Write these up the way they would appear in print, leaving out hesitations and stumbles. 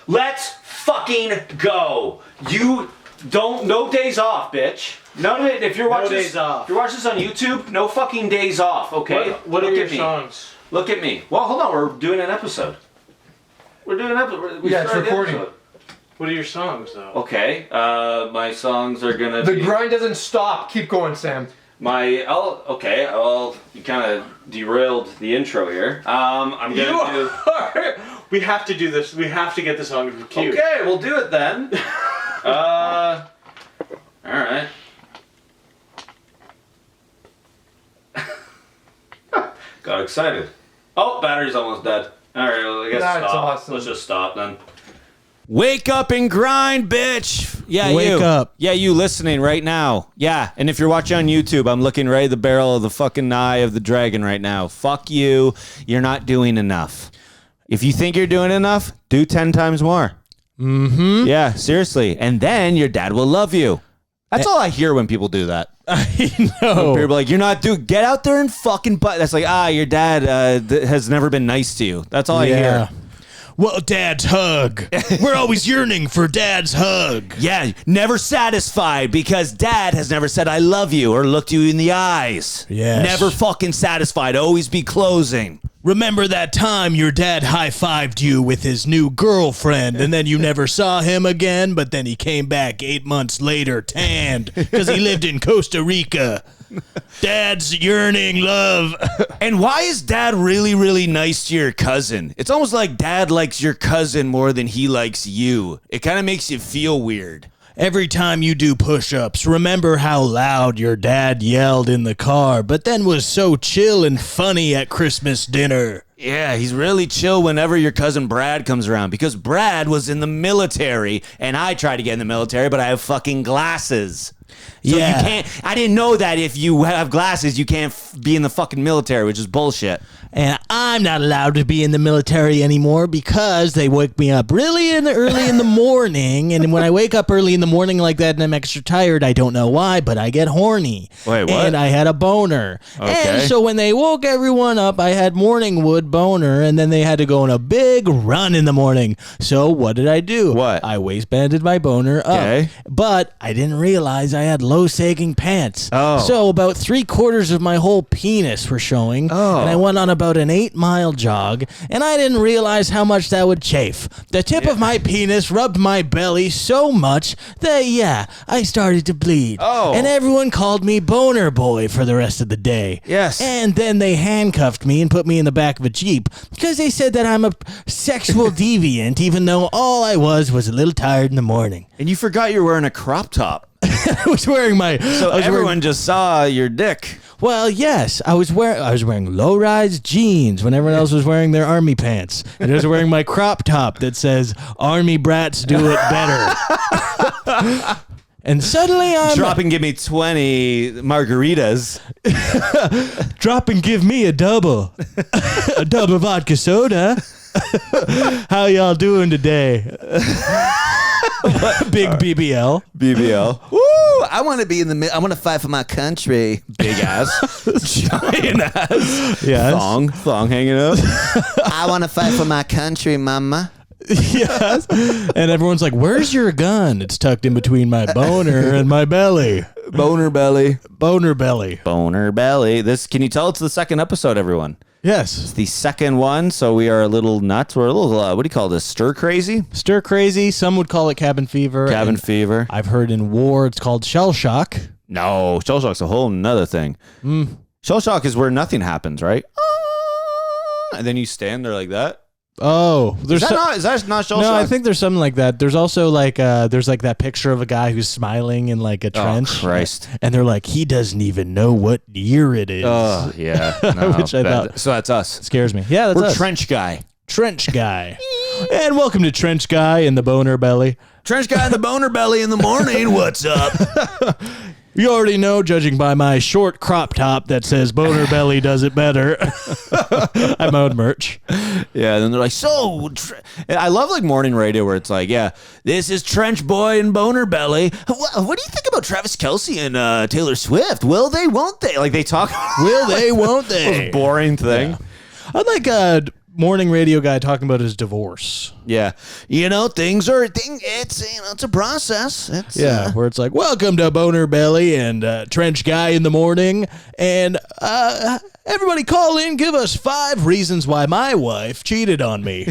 Let's fucking go. You don't, no days off, bitch. None of it. If you're watching days off. If you're watching this on YouTube, no fucking days off, okay? What are Look your at me. songs? Look at me. Well, hold on. We're doing an episode. We're doing an episode. Yeah, it's recording. What are your songs, though? Okay. My songs are gonna The be... grind doesn't stop. Keep going, Sam. Okay, well, you kind of derailed the intro here. I'm gonna do... We have to do this. We have to get the song of queue. Okay, we'll do it then. Alright. Got excited. Oh, battery's almost dead. Alright, well, I guess That's stop. awesome. Let's just stop then. Wake up and grind, bitch. Yeah, Wake you. up. Yeah, you listening right now. Yeah, and if you're watching on YouTube, I'm looking right at the barrel of the fucking eye of the dragon right now. Fuck you. You're not doing enough. If you think you're doing enough, do 10 times more. Mm-hmm. Yeah, seriously. And then your dad will love you. That's all I hear when people do that. I When know. people are like, you're not doing, get out there and fucking butt. That's like, your dad has never been nice to you. That's all I hear. Well, Dad's hug. We're always yearning for Dad's hug. Yeah, never satisfied because dad has never said I love you or looked you in the eyes. Yes. Never fucking satisfied. Always be closing. Remember that time your dad high-fived you with his new girlfriend and then you never saw him again, but then he came back 8 months later tanned because he lived in Costa Rica. Dad's yearning love. And why is dad really, really nice to your cousin? It's almost like dad likes your cousin more than he likes you. It kind of makes you feel weird. Every time you do push-ups, remember how loud your dad yelled in the car, but then was so chill and funny at Christmas dinner. Yeah, he's really chill whenever your cousin Brad comes around because Brad was in the military and I tried to get in the military, but I have fucking glasses. So Yeah. you can't, I didn't know that if you have glasses, you can't be in the fucking military, which is bullshit. And I'm not allowed to be in the military anymore because they wake me up early in the morning. And when I wake up early in the morning like that and I'm extra tired, I don't know why, but I get horny. Wait, what? And I had a boner. Okay. And so when they woke everyone up, I had morning wood boner, and then they had to go on a big run in the morning. So what did I do? What? I waistbanded my boner up. Okay. But I didn't realize I had low sagging pants. Oh. So about 3/4 of my whole penis were showing. Oh. And I went on about an 8-mile jog, and I didn't realize how much that would chafe. The tip of my penis rubbed my belly so much that, I started to bleed. Oh. And everyone called me Boner Boy for the rest of the day. Yes. And then they handcuffed me and put me in the back of a Jeep because they said that I'm a sexual deviant, even though all I was a little tired in the morning. And you forgot you're wearing a crop top. I was wearing my... So everyone just saw your dick. Well, yes, I was wearing low-rise jeans when everyone else was wearing their army pants, and I was wearing my crop top that says "Army brats do it better." And suddenly I'm Drop and give me 20 margaritas. drop and give me a double vodka soda. How y'all doing today? Big BBL. BBL. Woo! I want to be in the I want to fight for my country. Big ass. Giant ass. Yes. Thong hanging up. I want to fight for my country, mama. Yes. And everyone's like, "Where's your gun?" It's tucked in between my boner and my belly. Boner belly. Boner belly. Boner belly. Can you tell it's the second episode, everyone? Yes. The second one, so we are a little nuts. We're a little, what do you call this? Stir crazy? Stir crazy. Some would call it cabin fever. Cabin and fever. I've heard in war it's called shell shock. No, shell shock's a whole nother thing. Shell shock is where nothing happens, right? And then you stand there like that. Oh, Is that not shell shock? No, I think there's something like that. There's also like there's like that picture of a guy who's smiling in like a trench. Oh, Christ. And they're like, he doesn't even know what year it is. Oh, yeah. No, Which I thought so that's us. scares me. Yeah, that's We're us. Trench Guy. Trench Guy. And welcome to Trench Guy in the Boner Belly. Trench Guy in the boner belly in the morning. What's up? You already know, judging by my short crop top that says Boner Belly does it better. I'm out merch. Yeah, then they're like, I love like morning radio where it's like, yeah, this is Trench Boy and Boner Belly. What do you think about Travis Kelce and Taylor Swift? Will they, won't they? Like they talk. Will they, won't they? Most boring thing. I'd like morning radio guy talking about his divorce. Yeah. It's a process. It's, Where it's like, welcome to Boner Belly and Trench Guy in the morning. And everybody call in, give us 5 reasons why my wife cheated on me.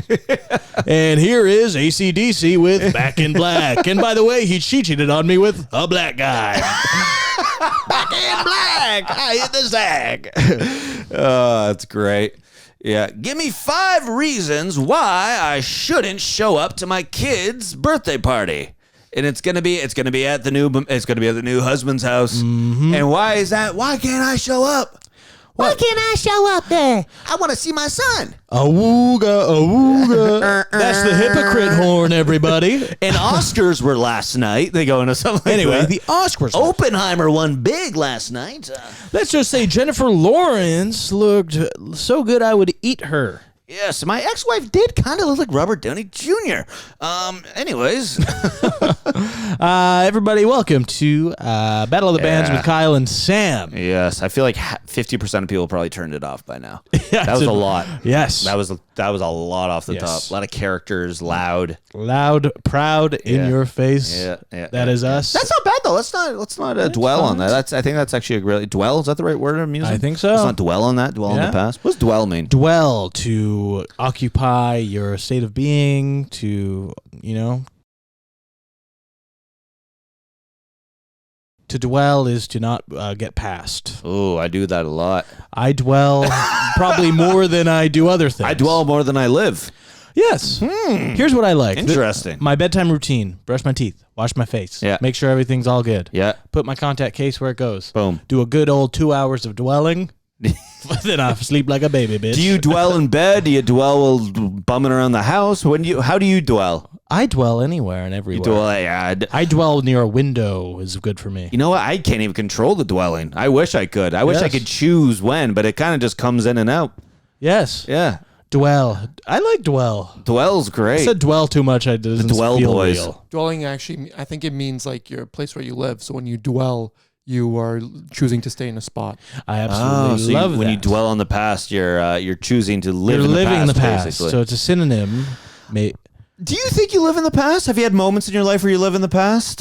And here is AC/DC with Back in Black. And by the way, she cheated on me with a black guy. Back in Black. I hit the sack. Oh, that's great. Yeah. Give me 5 reasons why I shouldn't show up to my kid's birthday party. And it's gonna be at the new husband's house. Mm-hmm. And why is that? Why can't I show up? Why can't I show up there? I want to see my son. Awooga, awooga. That's the hypocrite horn, everybody. And Oscars were last night. They go into something like Anyway, that. the Oscars. Oppenheimer won big last night. Let's just say Jennifer Lawrence looked so good I would eat her. Yes, my ex-wife did kind of look like Robert Downey Jr. Anyways. Everybody, welcome to Battle of the Bands with Kyle and Sam. Yes, I feel like 50% of people probably turned it off by now. Yeah, that was a lot. Yes. That was a lot off the top. A lot of characters, loud. Loud, proud, in your face. Yeah. That is us. That's not bad though. Let's not dwell on that. I think that's actually a really dwell. Is that the right word I'm using? I think so. Let's not dwell on that. Dwell on the past. What's dwell mean? Dwell, to occupy your state of being, to, to dwell is to not get past. Oh, I do that a lot. I dwell probably more than I do other things. I dwell more than I live. Yes. Here's what I like. Interesting. My bedtime routine: brush my teeth, wash my face, make sure everything's all good. Yeah. Put my contact case where it goes. Boom. Do a good old 2 hours of dwelling. Then I sleep like a baby, bitch. Do you dwell in bed? Do you dwell bumming around the house? How do you dwell? I dwell anywhere and everywhere. You dwell, yeah. I dwell near a window is good for me. You know what? I can't even control the dwelling. I wish I could. I wish I could choose when, but it kind of just comes in and out. Yes. Yeah. Dwell. I like dwell. Dwell's great. I said dwell too much. I didn't The dwell feel boys. real. Dwelling actually, I think it means like your place where you live. So when you dwell, you are choosing to stay in a spot. I absolutely love that. When you dwell on the past, you're choosing to live You're in the living past. in the past. Basically. So it's a synonym. Do you think you live in the past? Have you had moments in your life where you live in the past?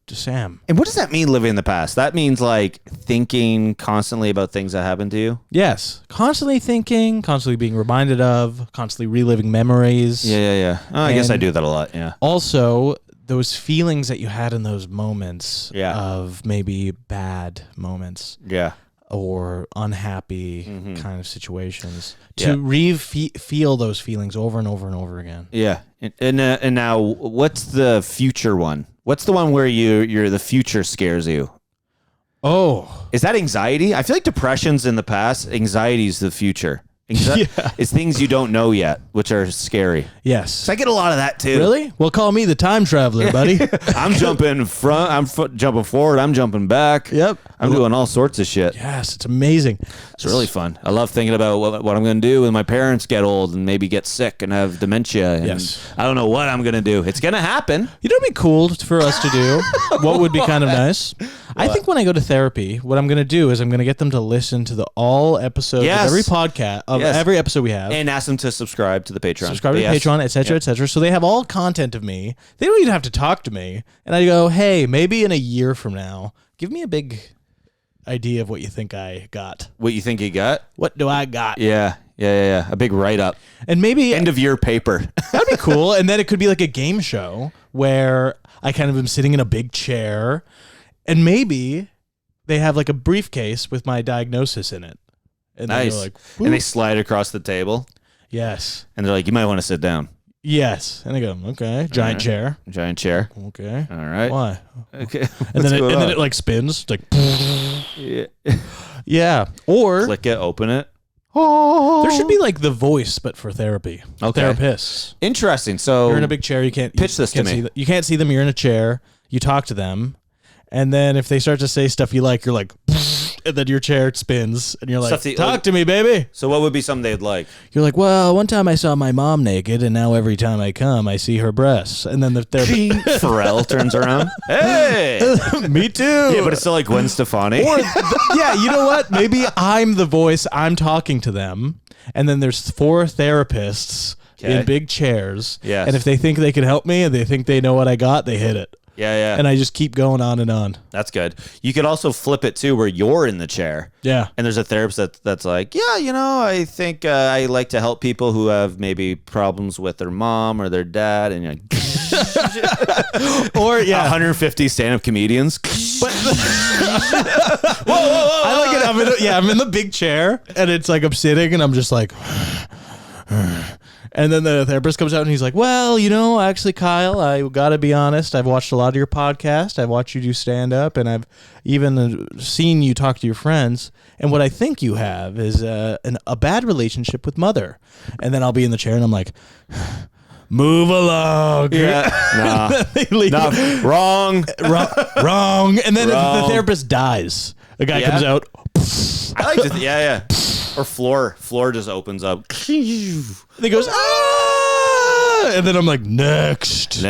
Sam. And what does that mean, living in the past? That means like thinking constantly about things that happened to you? Yes. Constantly thinking, constantly being reminded of, constantly reliving memories. Yeah. Oh, I guess I do that a lot, yeah. Also, those feelings that you had in those moments Yeah. of maybe bad moments. Yeah. Or unhappy kind of situations, Yeah. to feel those feelings over and over and over again. Yeah. And now, what's the future one? What's the one where the future scares you? Oh. Is that anxiety? I feel like depression's in the past. Anxiety's the future. It's things you don't know yet, which are scary. Yes. So I get a lot of that too. Really? Well, call me the time traveler, buddy. I'm jumping front. I'm jumping forward. I'm jumping back. Yep. I'm doing all sorts of shit. Yes, it's amazing. It's really fun. I love thinking about what I'm going to do when my parents get old and maybe get sick and have dementia. And Yes. I don't know what I'm going to do. It's going to happen. You know what'd be cool for us to do? What would be kind of nice? I think when I go to therapy, what I'm going to do is I'm going to get them to listen to all episodes Yes. of every podcast, of Yes. every episode we have. And ask them to subscribe to the Patreon. Subscribe to Yes. Patreon, etc., etc. So they have all content of me. They don't even have to talk to me. And I go, hey, maybe in a year from now, give me a big idea of what you think I got. What you think you got? What do I got? Yeah. A big write-up. And maybe End of year paper. that'd be cool. And then it could be like a game show where I kind of am sitting in a big chair, and maybe they have like a briefcase with my diagnosis in it. And Nice. they're like, And they slide across the table. yes. And they're like, you might want to sit down. Yes. And I go, okay. Giant chair. Giant chair. Okay. All right. Why? Okay. And then it like spins. It's like, Yeah. yeah. Or Click it, open it. there should be like The Voice, but for therapy. Okay. Therapists. Interesting. So You're in a big chair. You can't Pitch this to me. You can't see them. You're in a chair. You talk to them, and then if they start to say stuff you like, you're like, and then your chair spins, and you're like, Stuff that- talk to me, baby. So what would be something they'd like? You're like, well, one time I saw my mom naked, and now every time I come, I see her breasts. And then the therapist, Pharrell turns around. Hey. me too. Yeah, but it's still like Gwen Stefani. Or yeah, you know what? Maybe I'm the voice. I'm talking to them, and then there's 4 therapists Okay. in big chairs. Yes. And if they think they can help me and they think they know what I got, they hit it. Yeah. And I just keep going on and on. That's good. You could also flip it too, where you're in the chair. Yeah. And there's a therapist that's like, yeah, I think I like to help people who have maybe problems with their mom or their dad, and you're like, Or 150 stand-up comedians. But I like it. I'm in the big chair, and it's like I'm sitting, and I'm just like, and then the therapist comes out, and he's like, well, actually, Kyle, I gotta be honest. I've watched a lot of your podcast. I've watched you do stand up, and I've even seen you talk to your friends. And what I think you have is a bad relationship with mother. And then I'll be in the chair, and I'm like, move along. Yeah. Nah. Wrong. Wrong. And then Wrong. the therapist dies. The guy Yeah. comes out. I like to, yeah. Or floor just opens up. And he goes, ah! And then I'm like, next.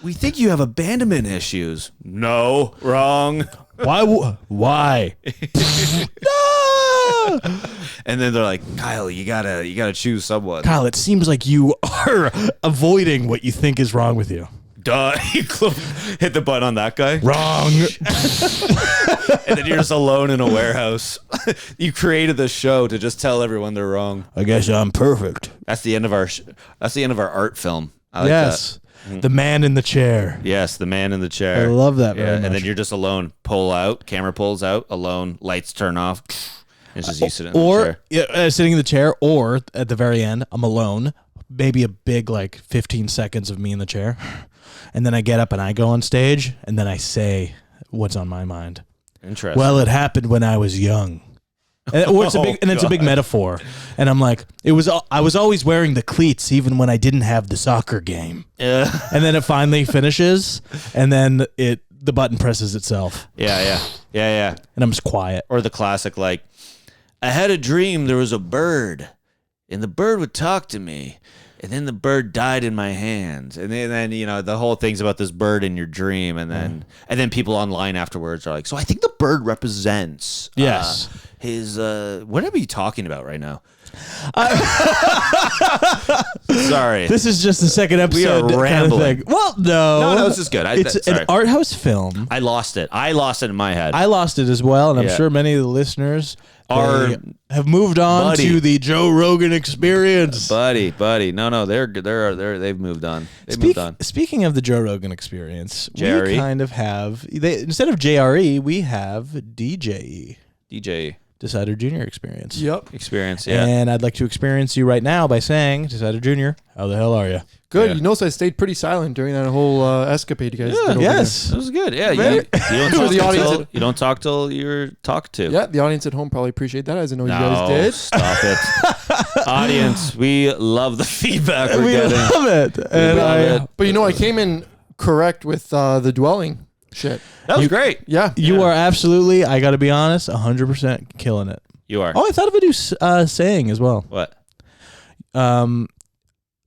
We think you have abandonment issues. No, wrong. Why? No! And then they're like, Kyle, you gotta choose someone. Kyle, it seems like you are avoiding what you think is wrong with you. Duh. You hit the button on that guy. Wrong. And then you're just alone in a warehouse. You created this show to just tell everyone they're wrong. I guess I'm perfect. That's the end of our art film. I like Yes. The man in the chair. that. Yes, the man in the chair. I love that very And much. then you're just alone. Pull out, camera pulls out, alone, lights turn off. It's just you sitting in the Or chair. sitting in the chair, or at the very end, I'm alone. Maybe a big 15 seconds of me in the chair. And then I get up and I go on stage, and then I say what's on my mind. Interesting. Well, it happened when I was young. Or it's a big metaphor. And I'm like, I was always wearing the cleats even when I didn't have the soccer game. Yeah. And then it finally finishes, and then the button presses itself. Yeah. And I'm just quiet. Or the classic, like, I had a dream there was a bird, and the bird would talk to me, and then the bird died in my hands. And then the whole thing's about this bird in your dream, and then people online afterwards are like, so I think the bird represents Yes. his what are you talking about right now? Sorry. This is just the second episode. We are kind of rambling. thing. Well, no. No, this is good. It's sorry. an art house film. I lost it in my head. I lost it as well, and I'm Yeah. sure many of the listeners Are- have moved on Buddy. to the Joe Rogan experience. buddy. No, they've moved on. They've moved on. Speaking of the Joe Rogan experience, JRE? we kind of have instead of JRE, we have DJE, DJ Decider Junior experience. Yep. experience, yeah. And I'd like to experience you right now by saying, Decider Junior, how the hell are you? Good. Yeah. You notice I stayed pretty silent during that whole escapade you guys did over Yes. That was good. Yeah, Very- you don't For talk the audience till at- you don't talk till you're talked to. there. Yeah, the audience at home probably appreciate that. I didn't know you No, guys did. stop it. Audience, we love the feedback we're We getting. love it. And love it. But I came in correct with the dwelling shit. That was great. Yeah. You are absolutely, I got to be honest, 100% killing it. You are. Oh, I thought of a new saying as well. What?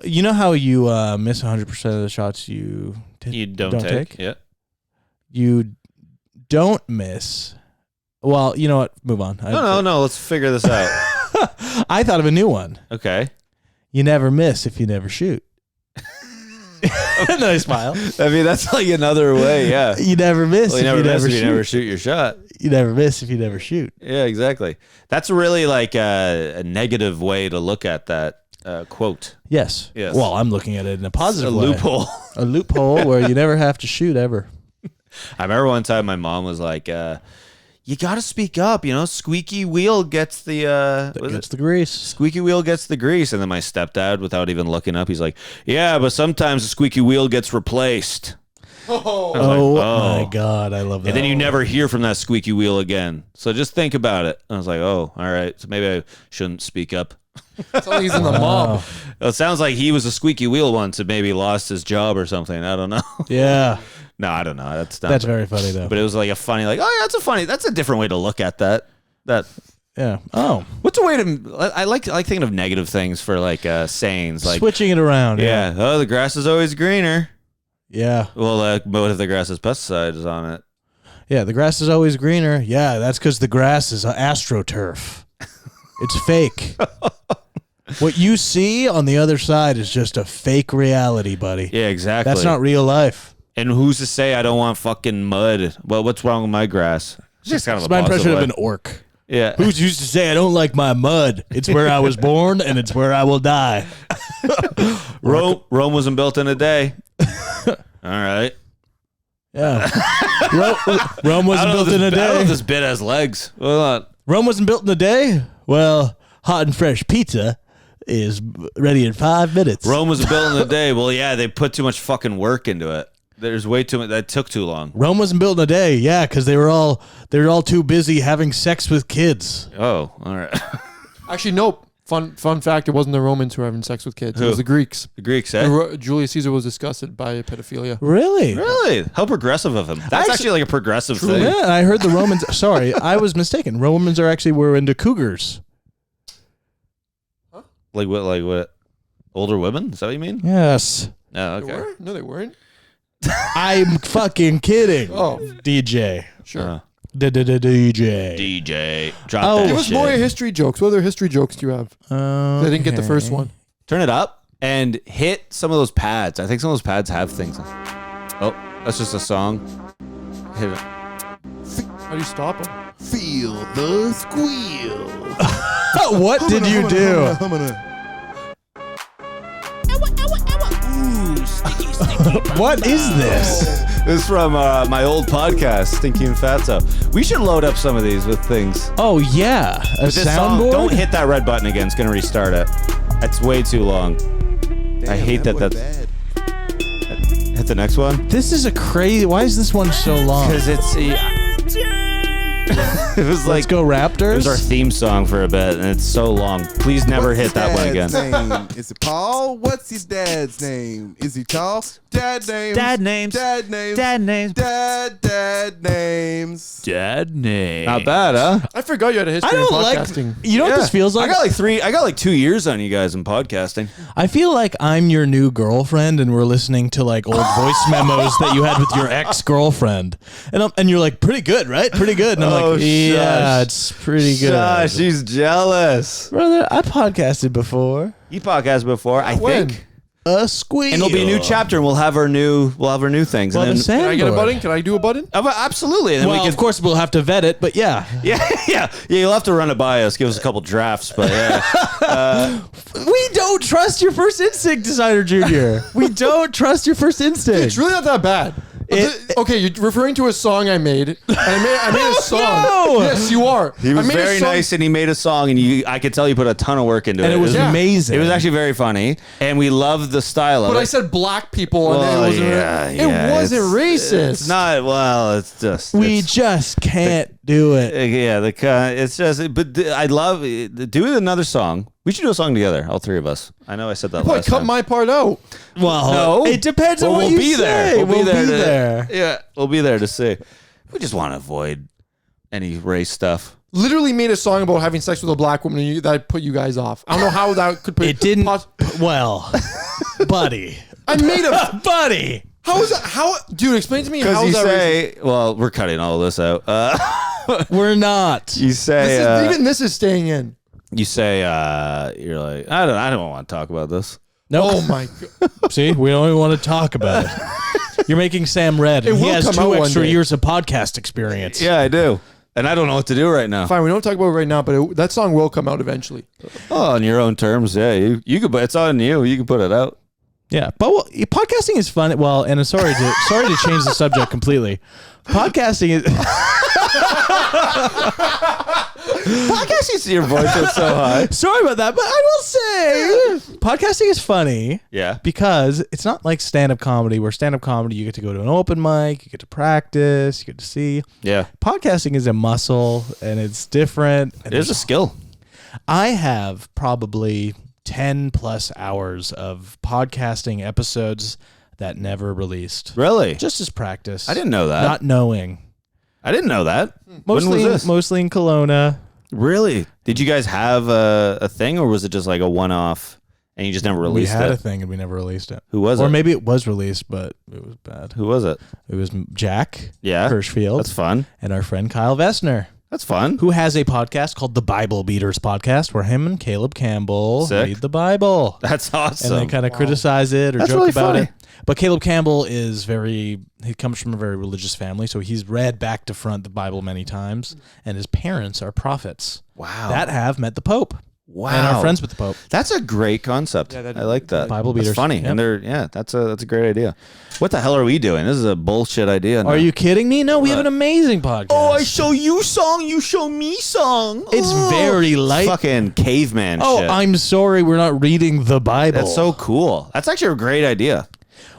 You know how you miss 100% of the shots you Don't take? Yeah. You don't miss. Well, you know what? Move on. No. Let's figure this out. I thought of a new one. Okay. You never miss if you never shoot. And then I smile. I mean, that's like another way. Yeah. You never miss Well, if you never you miss never if you shoot. never shoot your shot. You never miss if you never shoot. Yeah, exactly. That's really like a negative way to look at that quote. Yes. Yes. Well, I'm looking at it in a A positive way. loophole. A loophole where you never have to shoot ever. I remember one time my mom was like, you got to speak up. Squeaky wheel gets the Gets the grease. squeaky wheel gets the grease. And then my stepdad, without even looking up, he's like, yeah, but sometimes the squeaky wheel gets replaced. Oh, my God. I love that. And then you never hear from that squeaky wheel again. So just think about it. I was like, oh, all right. So maybe I shouldn't speak up Sounds like he's in the mob. It sounds like he was a squeaky wheel once and maybe lost his job or something. I don't know. Yeah. No, I don't know. That's not. That's very funny though. But it was like a funny, like, oh, yeah, that's a different way to look at that. Yeah. Oh. What's a way to? I like thinking of negative things for like sayings, like Switching it around. yeah. Oh, the grass is always greener. Yeah. Well, what if the grass has pesticides on it? Yeah. The grass is always greener. Yeah. That's because the grass is astroturf. It's fake. What you see on the other side is just a fake reality, buddy. Yeah, exactly. That's not real life. And who's to say I don't want fucking mud? Well, what's wrong with my grass? It's just kind of It's a my positive impression of way. an orc. Yeah. Who's used to say I don't like my mud? It's where I was born and it's where I will die. Rome wasn't built in a day. All right. Yeah. Rome wasn't built in a I don't know day. if this bit has legs. Hold on. Rome wasn't built in a day? Well, hot and fresh pizza is ready in 5 minutes. Rome was built in a day. Well, yeah, they put too much fucking work into it. There's way too much. That took too long. Rome wasn't built in a day, yeah, because they were all too busy having sex with kids. Oh, all right. Actually, nope. Fun fact: it wasn't the Romans who were having sex with kids. It Who? was the Greeks. The Greeks, eh? Julius Caesar was disgusted by pedophilia. Really? Really? How progressive of him. That's actually like a progressive thing. Yeah, I heard the Romans. Sorry, I was mistaken. Romans were into cougars. Like what? Older women? Is that what you mean? Yes. Oh, They okay. were? No, they weren't. I'm fucking kidding. Oh, DJ. sure. DJ. DJ. Drop Oh, that Give us shit. more history jokes. What other history jokes do you have? I didn't get the first one. Turn it up and hit some of those pads. I think some of those pads have things. Oh, that's just a song. Hit it. How do you stop them? Feel the squeal. What did you do? What is this? This is from my old podcast, Stinky and Fatso. We should load up some of these with things. Oh yeah, a With this song, soundboard. don't hit that red button again. It's going to restart it. That's way too long. I hate that. Hit the next one. This is a crazy. Why is this one so long? Because it's... it was like... Let's go Raptors. It was our theme song for a bit, and it's so long. Please never hit that one again. Name? Is it Paul? What's his dad's name? Is he tall? Dad names. Dad names. Dad names. Dad names. Dad names. Dad names. Not bad, huh? I forgot you had a history I don't in like. podcasting. You know what this feels like? I got like 2 years on you guys in podcasting. I feel like I'm your new girlfriend, and we're listening to like old voice memos that you had with your ex-girlfriend, and you're like, pretty good, right? Pretty good. And I'm Oh, like, yeah, shush. it's pretty good. Gosh, she's jealous. Brother, I podcasted before. You podcasted before, I When? think. A squeal. And it'll be a new chapter, and we'll have our new things. Well, and the then, Can I get a sandboard. button? Can I do a button? absolutely. And then Well, we of course we'll have to vet it, but yeah, yeah. You'll have to run it by us. Give us a couple drafts, but yeah. we don't trust your first instinct, Designer Junior. We don't trust your first instinct. It's really not that bad. Okay, you're referring to a song I made. And I made a song. No! Yes, you are. He was I made a very song- nice, and he made a song, and I could tell you put a ton of work into and it. it was Yeah. amazing. It was actually very funny, and we loved the style of But it. I said black people, Well, and it wasn't. yeah, it wasn't racist. It's not. Well, it's just. we it's, just can't do it. yeah, it's just. But I love do another song. We should do a song together, all three of us. I know I said that Boy, last cut time. my part out. Well, No. it depends on Well, what we'll you be there. say. We'll be there to- there. Yeah, we'll be there to see. We just want to avoid any race stuff. Literally made a song about having sex with a black woman and that put you guys off. I don't know how that could put It didn't. Well, buddy, I made a. buddy. How is that? How, dude? Explain to me Because how you is that racist? say, well, we're cutting all this out. We're not. You say, Even this is staying in. you say, you're like, I don't want to talk about this. No. Oh my god. See, we don't even want to talk about it. You're making Sam red. And It he will has come out 2 one extra day. years of podcast experience. Yeah, I do. And I don't know what to do right now. Fine, we don't talk about it right now, but that song will come out eventually. Oh, on your own terms, yeah. You could, it's on you. You can put it out. Yeah, but podcasting is fun. Well, and I'm sorry to change the subject completely. Podcasting is. Podcasting, your voice is so high. Sorry about that, but I will say podcasting is funny. Yeah. Because it's not like stand-up comedy, where stand-up comedy you get to go to an open mic, you get to practice, you get to see. Yeah. Podcasting is a muscle, and it's different. And It is a skill. I have probably 10 plus hours of podcasting episodes that never released. Really? Just as practice. I didn't know that. Not knowing. I didn't know that. When Mostly, was this? mostly in Kelowna. Really? Did you guys have a thing, or was it just like a one-off and you just never We released had it? a thing and we never released it. Who was Or it? maybe it was released, but it was bad. Who was it? It was Jack Yeah. Hirschfield That's fun. and our friend Kyle Vestner, That's fun. who has a podcast called the Bible Beaters Podcast, where him and Caleb Campbell Sick. read the Bible. That's awesome. And they kind of criticize it or That's joke really about funny. it. But Caleb Campbell he comes from a very religious family, so he's read back to front the Bible many times, and his parents are prophets Wow. that have met the Pope wow. and are friends with the Pope. That's a great concept. Yeah, I like that. Bible That's beaters. funny. Yep. And that's a great idea. What the hell are we doing? This is a bullshit idea. Are you kidding me? No, we have an amazing podcast. show you song, you show me song. It's very light. Fucking caveman Oh, shit. I'm sorry, we're not reading the Bible. That's so cool. That's actually a great idea.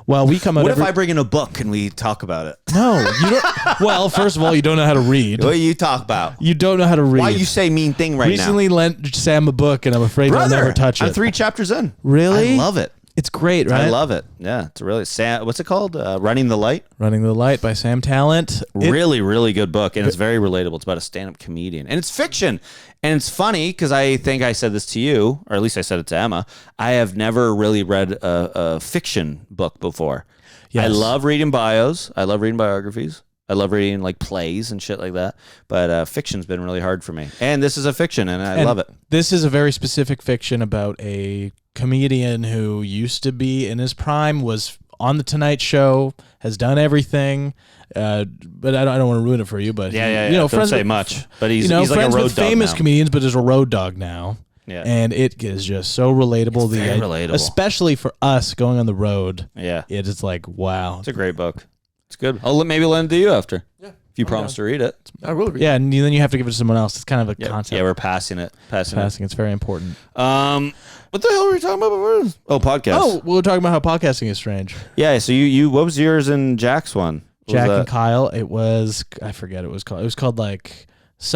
well. We come out. What every- if I bring in a book and we talk about it? No, you don't. Well, first of all, you don't know how to read. What do you talk about? You don't know how to read. Why you say mean thing right Recently lent Sam a book, and I'm afraid now? he'll never touch it. I'm 3 chapters in. Really? I love it. It's great, right? I love it. Yeah, it's a really what's it called? Running the Light. Running the Light by Sam Talent. Really, really good book, and it's very relatable. It's about a stand-up comedian, and it's fiction, and it's funny because I think I said this to you, or at least I said it to Emma. I have never really read a fiction book before. Yes. I love reading bios. I love reading biographies. I love reading like plays and shit like that. But fiction's been really hard for me, and this is a fiction, and I love it. This is a very specific fiction about a comedian who used to be in his prime, was on the Tonight Show, has done everything. But I don't want to ruin it for you. But Yeah. you know, Don't friends say with, much, but he's you know, he's like a friends road with dog famous now. comedians, but is a road dog now. Yeah. And it is just so relatable. It's very relatable. Especially for us going on the road. Yeah. It is like, wow. It's a great book. It's good. Maybe lend it to you after. Yeah. If you promise to read it. I will read. Yeah, and then you have to give it to someone else. It's kind of a concept. Yeah, we're passing it. Passing It's very important. it. What the hell were we talking about before? Oh, podcast. Oh, we were talking about how podcasting is strange. Yeah, so you what was yours and Jack's one? What Jack was and that? Kyle. It was, I forget what it was called. It was called like,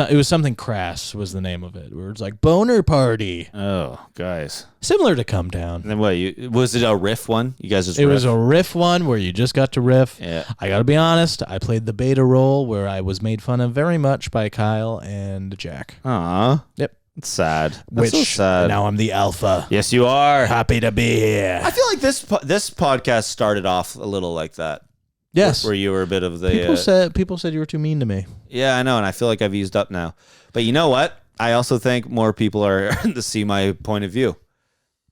it was something crass was the name of it. Where it's like boner party, Oh, guys. similar to Come Down. And then what? Was it a riff one? You guys just It was riff? a riff one where you just got to riff. Yeah. I got to be honest. I played the beta role where I was made fun of very much by Kyle and Jack. Aw. Yep. It's sad. That's so sad. Now I'm the alpha. Yes, you are. Happy to be here. I feel like this podcast started off a little like that. Yes. Where you were a bit of the People said you were too mean to me. Yeah, I know, and I feel like I've eased up now. But you know what? I also think more people are to see my point of view.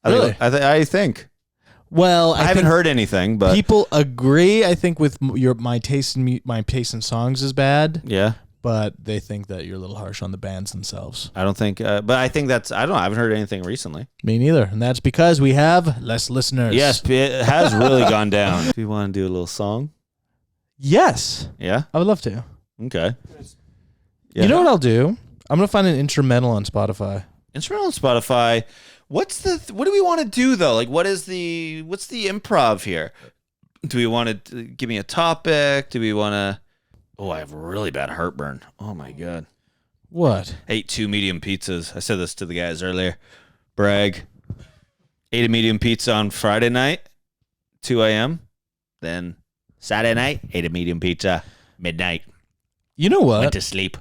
Really? I think. Well, I haven't think heard anything, but people agree. I think with my taste in songs is bad, yeah, but they think that you're a little harsh on the bands themselves. I don't think. But I think that's. I don't know. I haven't heard anything recently. Me neither, and that's because we have less listeners. Yes, it has really gone down. Do you want to do a little song? Yes, Yeah. I would love to. Okay. Yeah. You know what I'll do? I'm gonna find an instrumental on Spotify. Instrumental on Spotify. What do we want to do though? Like, what's the improv here? Do we want to give me a topic? Do we want to? Oh, I have really bad heartburn. Oh my god. What? Ate 2 medium pizzas. I said this to the guys earlier. Brag. Ate a medium pizza on Friday night, 2 a.m. Then Saturday night, ate a medium pizza, midnight. You know what? Went to sleep.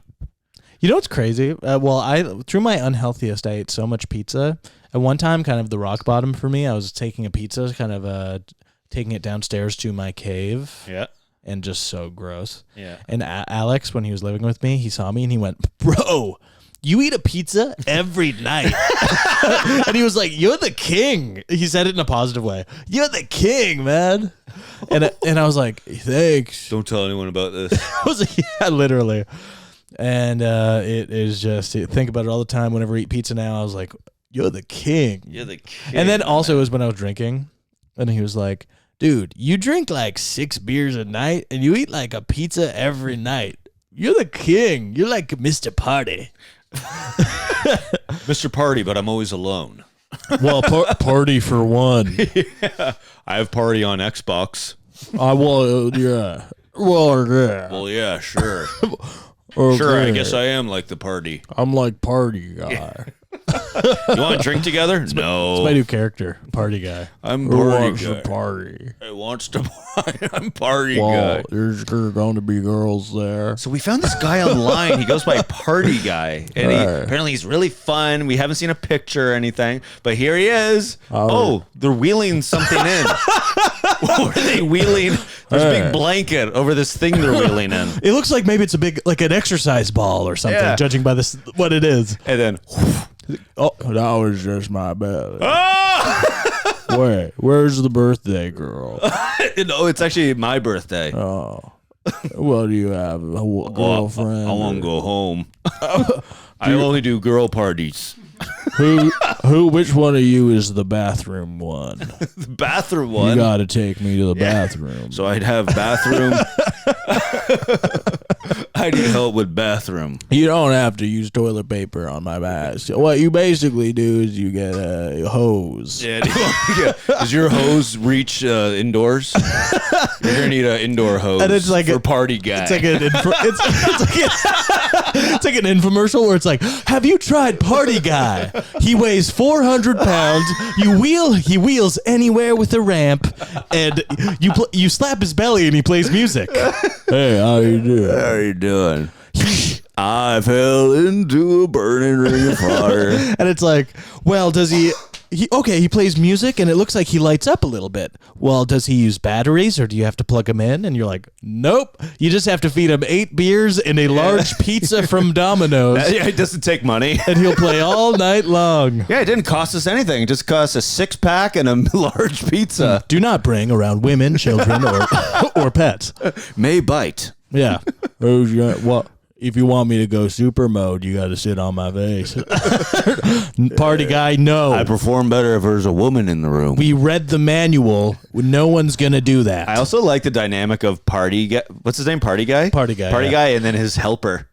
You know what's crazy? Through my unhealthiest, I ate so much pizza. At one time, kind of the rock bottom for me, I was taking a pizza, kind of taking it downstairs to my cave. Yeah. And just so gross. Yeah. And Alex, when he was living with me, he saw me and he went, "Bro, you eat a pizza every night." And he was like, "You're the king." He said it in a positive way. "You're the king, man." And I was like, "Thanks." Don't tell anyone about this. I was like, "Yeah, literally." And it is just, think about it all the time. Whenever I eat pizza now, I was like, "You're the king." You're the king. And then also it was when I was drinking, and he was like, "Dude, you drink like 6 beers a night and you eat like a pizza every night. You're the king. You're like Mr. Party." Mr. Party, but I'm always alone. Well, party for one. I have Party on Xbox. I will, yeah. Well, yeah. Well, yeah, sure. Okay. Sure, I guess I am like the party. I'm like party guy. You want to drink together? No. My new character, party guy. I'm Who party wants guy. to party? I wants to party. I'm party Well, guy. there's going to be girls there. So we found this guy online. He goes by Party Guy, and apparently he's really fun. We haven't seen a picture or anything, but here he is. Oh, they're wheeling something in. What are they wheeling? There's a big blanket over this thing they're wheeling in, It looks like maybe it's a big, like an exercise ball or something, Yeah. judging by this what it is. and then Oh, that was just my belly. Wait, where's the birthday girl? no, it's actually my birthday. Oh, well, do you have a girlfriend? I want to go home. I only do girl parties. Which one of you is the bathroom one? The bathroom You one. got to take me to the bathroom. So I'd have bathroom. I need help with bathroom. You don't have to use toilet paper on my ass. What you basically do is you get a hose. Yeah, does your hose reach indoors? You're gonna need an indoor hose. And it's like for party guy. It's like it's like an infomercial where it's like, have you tried Party Guy? He weighs 400 pounds. He wheels anywhere with a ramp, and you slap his belly and he plays music. Hey, how you doing? How are you doing? I fell into a burning ring of fire. And it's like, well, does he plays music and it looks like he lights up a little bit. Well, does he use batteries or do you have to plug him in? And you're like, nope. You just have to feed him 8 beers and a large pizza from Domino's. Yeah, it doesn't take money. And he'll play all night long. Yeah, it didn't cost us anything. It just cost a 6-pack and a large pizza. Do not bring around women, children, or pets. May bite. Yeah. What? If you want me to go super mode, you got to sit on my face. Party guy, no. I perform better if there's a woman in the room. We read the manual. No one's going to do that. I also like the dynamic of party guy. What's his name? Party guy? Party guy, Party yeah. guy, and then his helper.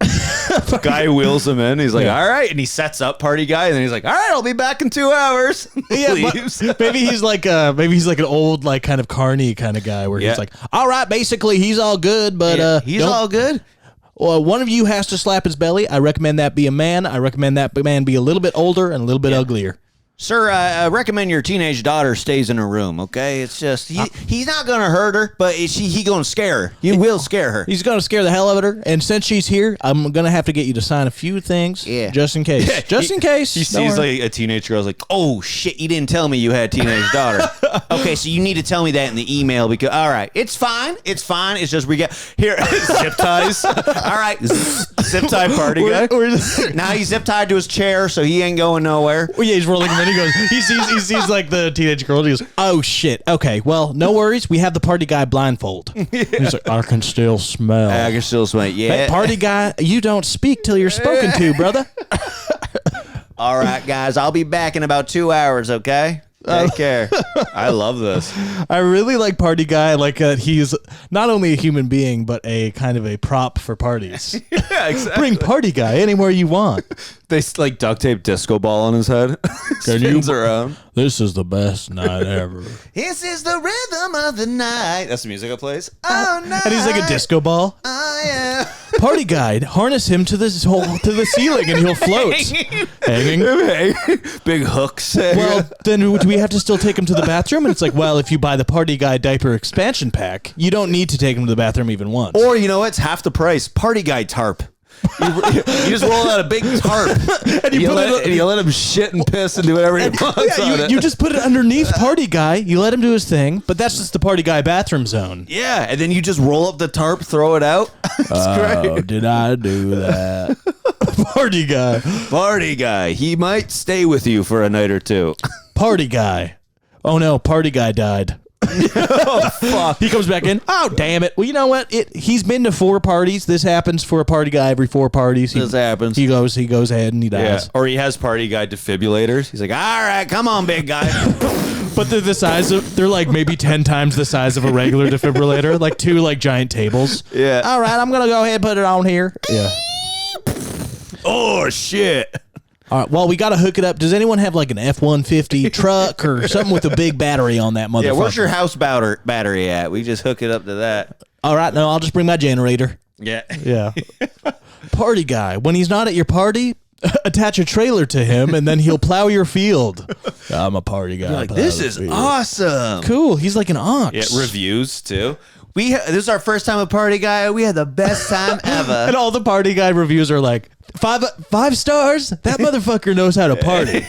Guy wheels him in. He's like, Yeah. all right. And he sets up party guy. And then he's like, all right, I'll be back in 2 hours. Yeah, Leaves. but maybe he's like an old like kind of carny kind of guy where Yeah. he's like, all right, basically he's all good, but He's all good. Well, one of you has to slap his belly. I recommend that be a man. I recommend that man be a little bit older and a little bit uglier. Sir, I recommend your teenage daughter stays in her room, okay? It's just, he's not going to hurt her, but he going to scare her. He will scare her. He's going to scare the hell out of her. And since she's here, I'm going to have to get you to sign a few things just in case. In case. He Don't sees worry. like a teenage girl's like, oh shit, you didn't tell me you had a teenage daughter. Okay, so you need to tell me that in the email because, all right, it's fine. It's just we get, here, zip ties. All right, zip tie party guy. Now he's zip tied to his chair, so he ain't going nowhere. Well, yeah, he's rolling and then he goes, he sees like the teenage girl and he goes, oh shit, okay, well, no worries, we have the party guy blindfold. He's like, I can still smell. I can still smell it. Yeah. Hey, party guy, you don't speak till you're spoken to, brother. All right, guys, I'll be back in about 2 hours, okay? Take care. I love this. I really like party guy, like he's not only a human being, but a kind of a prop for parties. Yeah, exactly. Bring party guy anywhere you want. They like duct tape disco ball on his head. Spins around. This is the best night ever. This is the rhythm of the night. That's the music that plays. Oh, no. And he's like a disco ball. Oh, yeah. Party guide, harness him to the ceiling and he'll float. Hanging. Big hooks. Well, then do we have to still take him to the bathroom? And it's like, well, if you buy the party guy diaper expansion pack, you don't need to take him to the bathroom even once. Or, you know what? It's half the price. Party guy tarp. You just roll out a big tarp and you let him shit and piss and do whatever he wants on it. You just put it underneath party guy. You let him do his thing, but that's just the party guy bathroom zone. Yeah, and then you just roll up the tarp, throw it out. It's great. Did I do that? Party guy. Party guy. He might stay with you for a night or two. Party guy. Oh no, party guy died. Oh, fuck. He comes back in. Oh, damn it. Well, you know what? He's been to 4 parties. This happens for a party guy every 4 parties. This happens. He goes ahead and he Yeah. dies. Or he has party guy defibrillators. He's like, all right, come on, big guy. But they're the size of, they're like maybe 10 times the size of a regular defibrillator, like 2 like giant tables. Yeah. All right, I'm going to go ahead and put it on here. Yeah. Oh, shit. All right, well, we got to hook it up. Does anyone have like an F-150 truck or something with a big battery on that motherfucker? Yeah, where's your house battery at? We just hook it up to that. All right, no, I'll just bring my generator. Yeah. Yeah. Party guy. When he's not at your party, attach a trailer to him, and then he'll plow your field. I'm a party guy. Like, this is awesome. Cool. He's like an ox. Yeah, reviews too. This is our first time a party guy. We had the best time ever. And all the party guy reviews are like, five stars? That motherfucker knows how to party.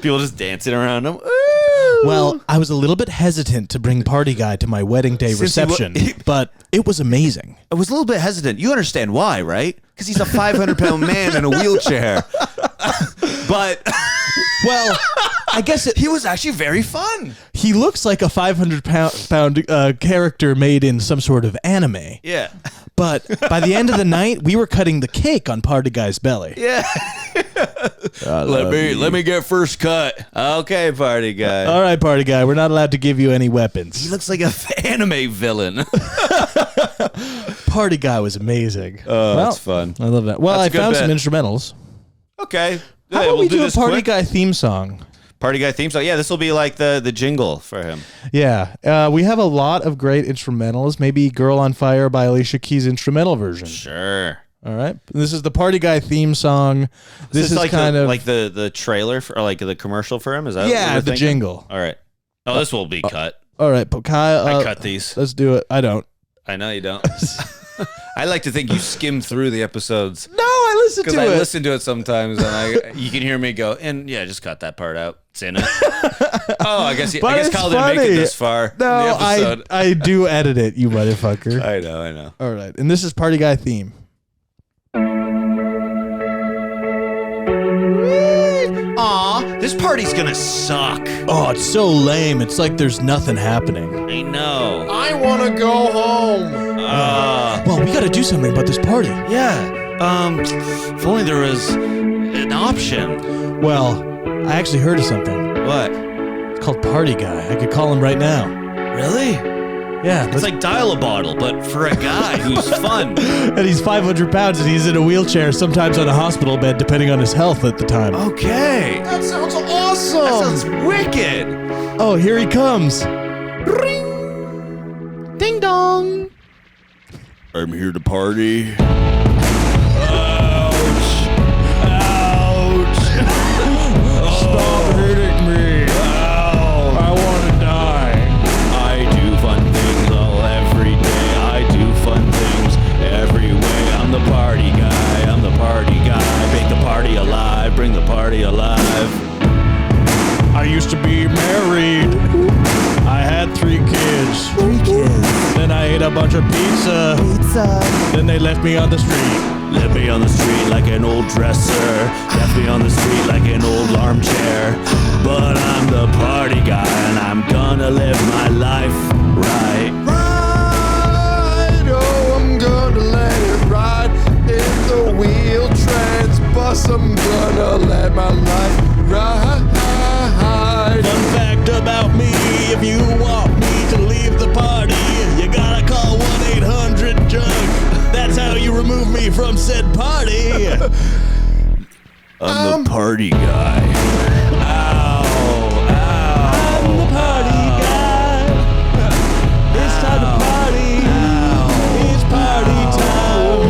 People just dancing around him. Ooh. Well, I was a little bit hesitant to bring party guy to my wedding day reception, but it was amazing. I was a little bit hesitant. You understand why, right? Because he's a 500-pound man in a wheelchair. But, well, I guess he was actually very fun. He looks like a 500-pound character made in some sort of anime. Yeah. But by the end of the night, we were cutting the cake on party guy's belly. Yeah. Let me get first cut. Okay, party guy. All right, party guy. We're not allowed to give you any weapons. He looks like an anime villain. Party guy was amazing. Oh, that's fun. I love that. Well, That's a I good found some bit. instrumentals. Okay. How Yeah, about we do a this party quick. guy theme song? Party guy theme song. Yeah, this will be like the jingle for him. Yeah. We have a lot of great instrumentals. Maybe Girl on Fire by Alicia Keys' instrumental version. Sure. All right. This is the party guy theme song. This is like kind of like the trailer for, or like the commercial for him. Is that what yeah, you're the thinking? jingle. All right. Oh, this will be cut. All right, but Kyle, I cut these. Let's do it. I don't. I know you don't. I like to think you skim through the episodes No, I listen because to I it. listen to it sometimes, and you can hear me go, and yeah, just cut that part out. It's in it. Oh, I guess But Kyle it's didn't make it funny. this far. in the No, episode. I do edit it, you motherfucker. I know. All right, and this is party guy theme. Aw, this party's gonna suck. Oh, it's so lame. It's like there's nothing happening. I know. I want to go home. Well, we got to do something about this party. Yeah. If only there was an option. Well, I actually heard of something. What? It's called Party Guy. I could call him right now. Really? Yeah, It's like dial a bottle, but for a guy who's fun. and he's 500 pounds and he's in a wheelchair, sometimes on a hospital bed, depending on his health at the time. Okay. That sounds awesome. That sounds wicked. Oh, here he comes. Ding dong. I'm here to party. Stop hurting me. I want to die. I do fun things all every day. I do fun things every way. I'm the party guy. I'm the party guy. Make the party alive. Bring the party alive. I used to be married. I had 3 kids. Then I ate a bunch of pizza. Then they left me on the street. Left me on the street like an old dresser. Left me on the street like an old armchair. But I'm the party guy and I'm gonna live my life right. Right, oh, I'm gonna let it ride in the wheel trans bus. I'm gonna let my life ride. Fun fact about me, if you want me to leave the party, you gotta call 1-800-JUNK. That's how you remove me from said party. I'm the party guy. Ow, ow. I'm the party guy. It's time to party. It's party time.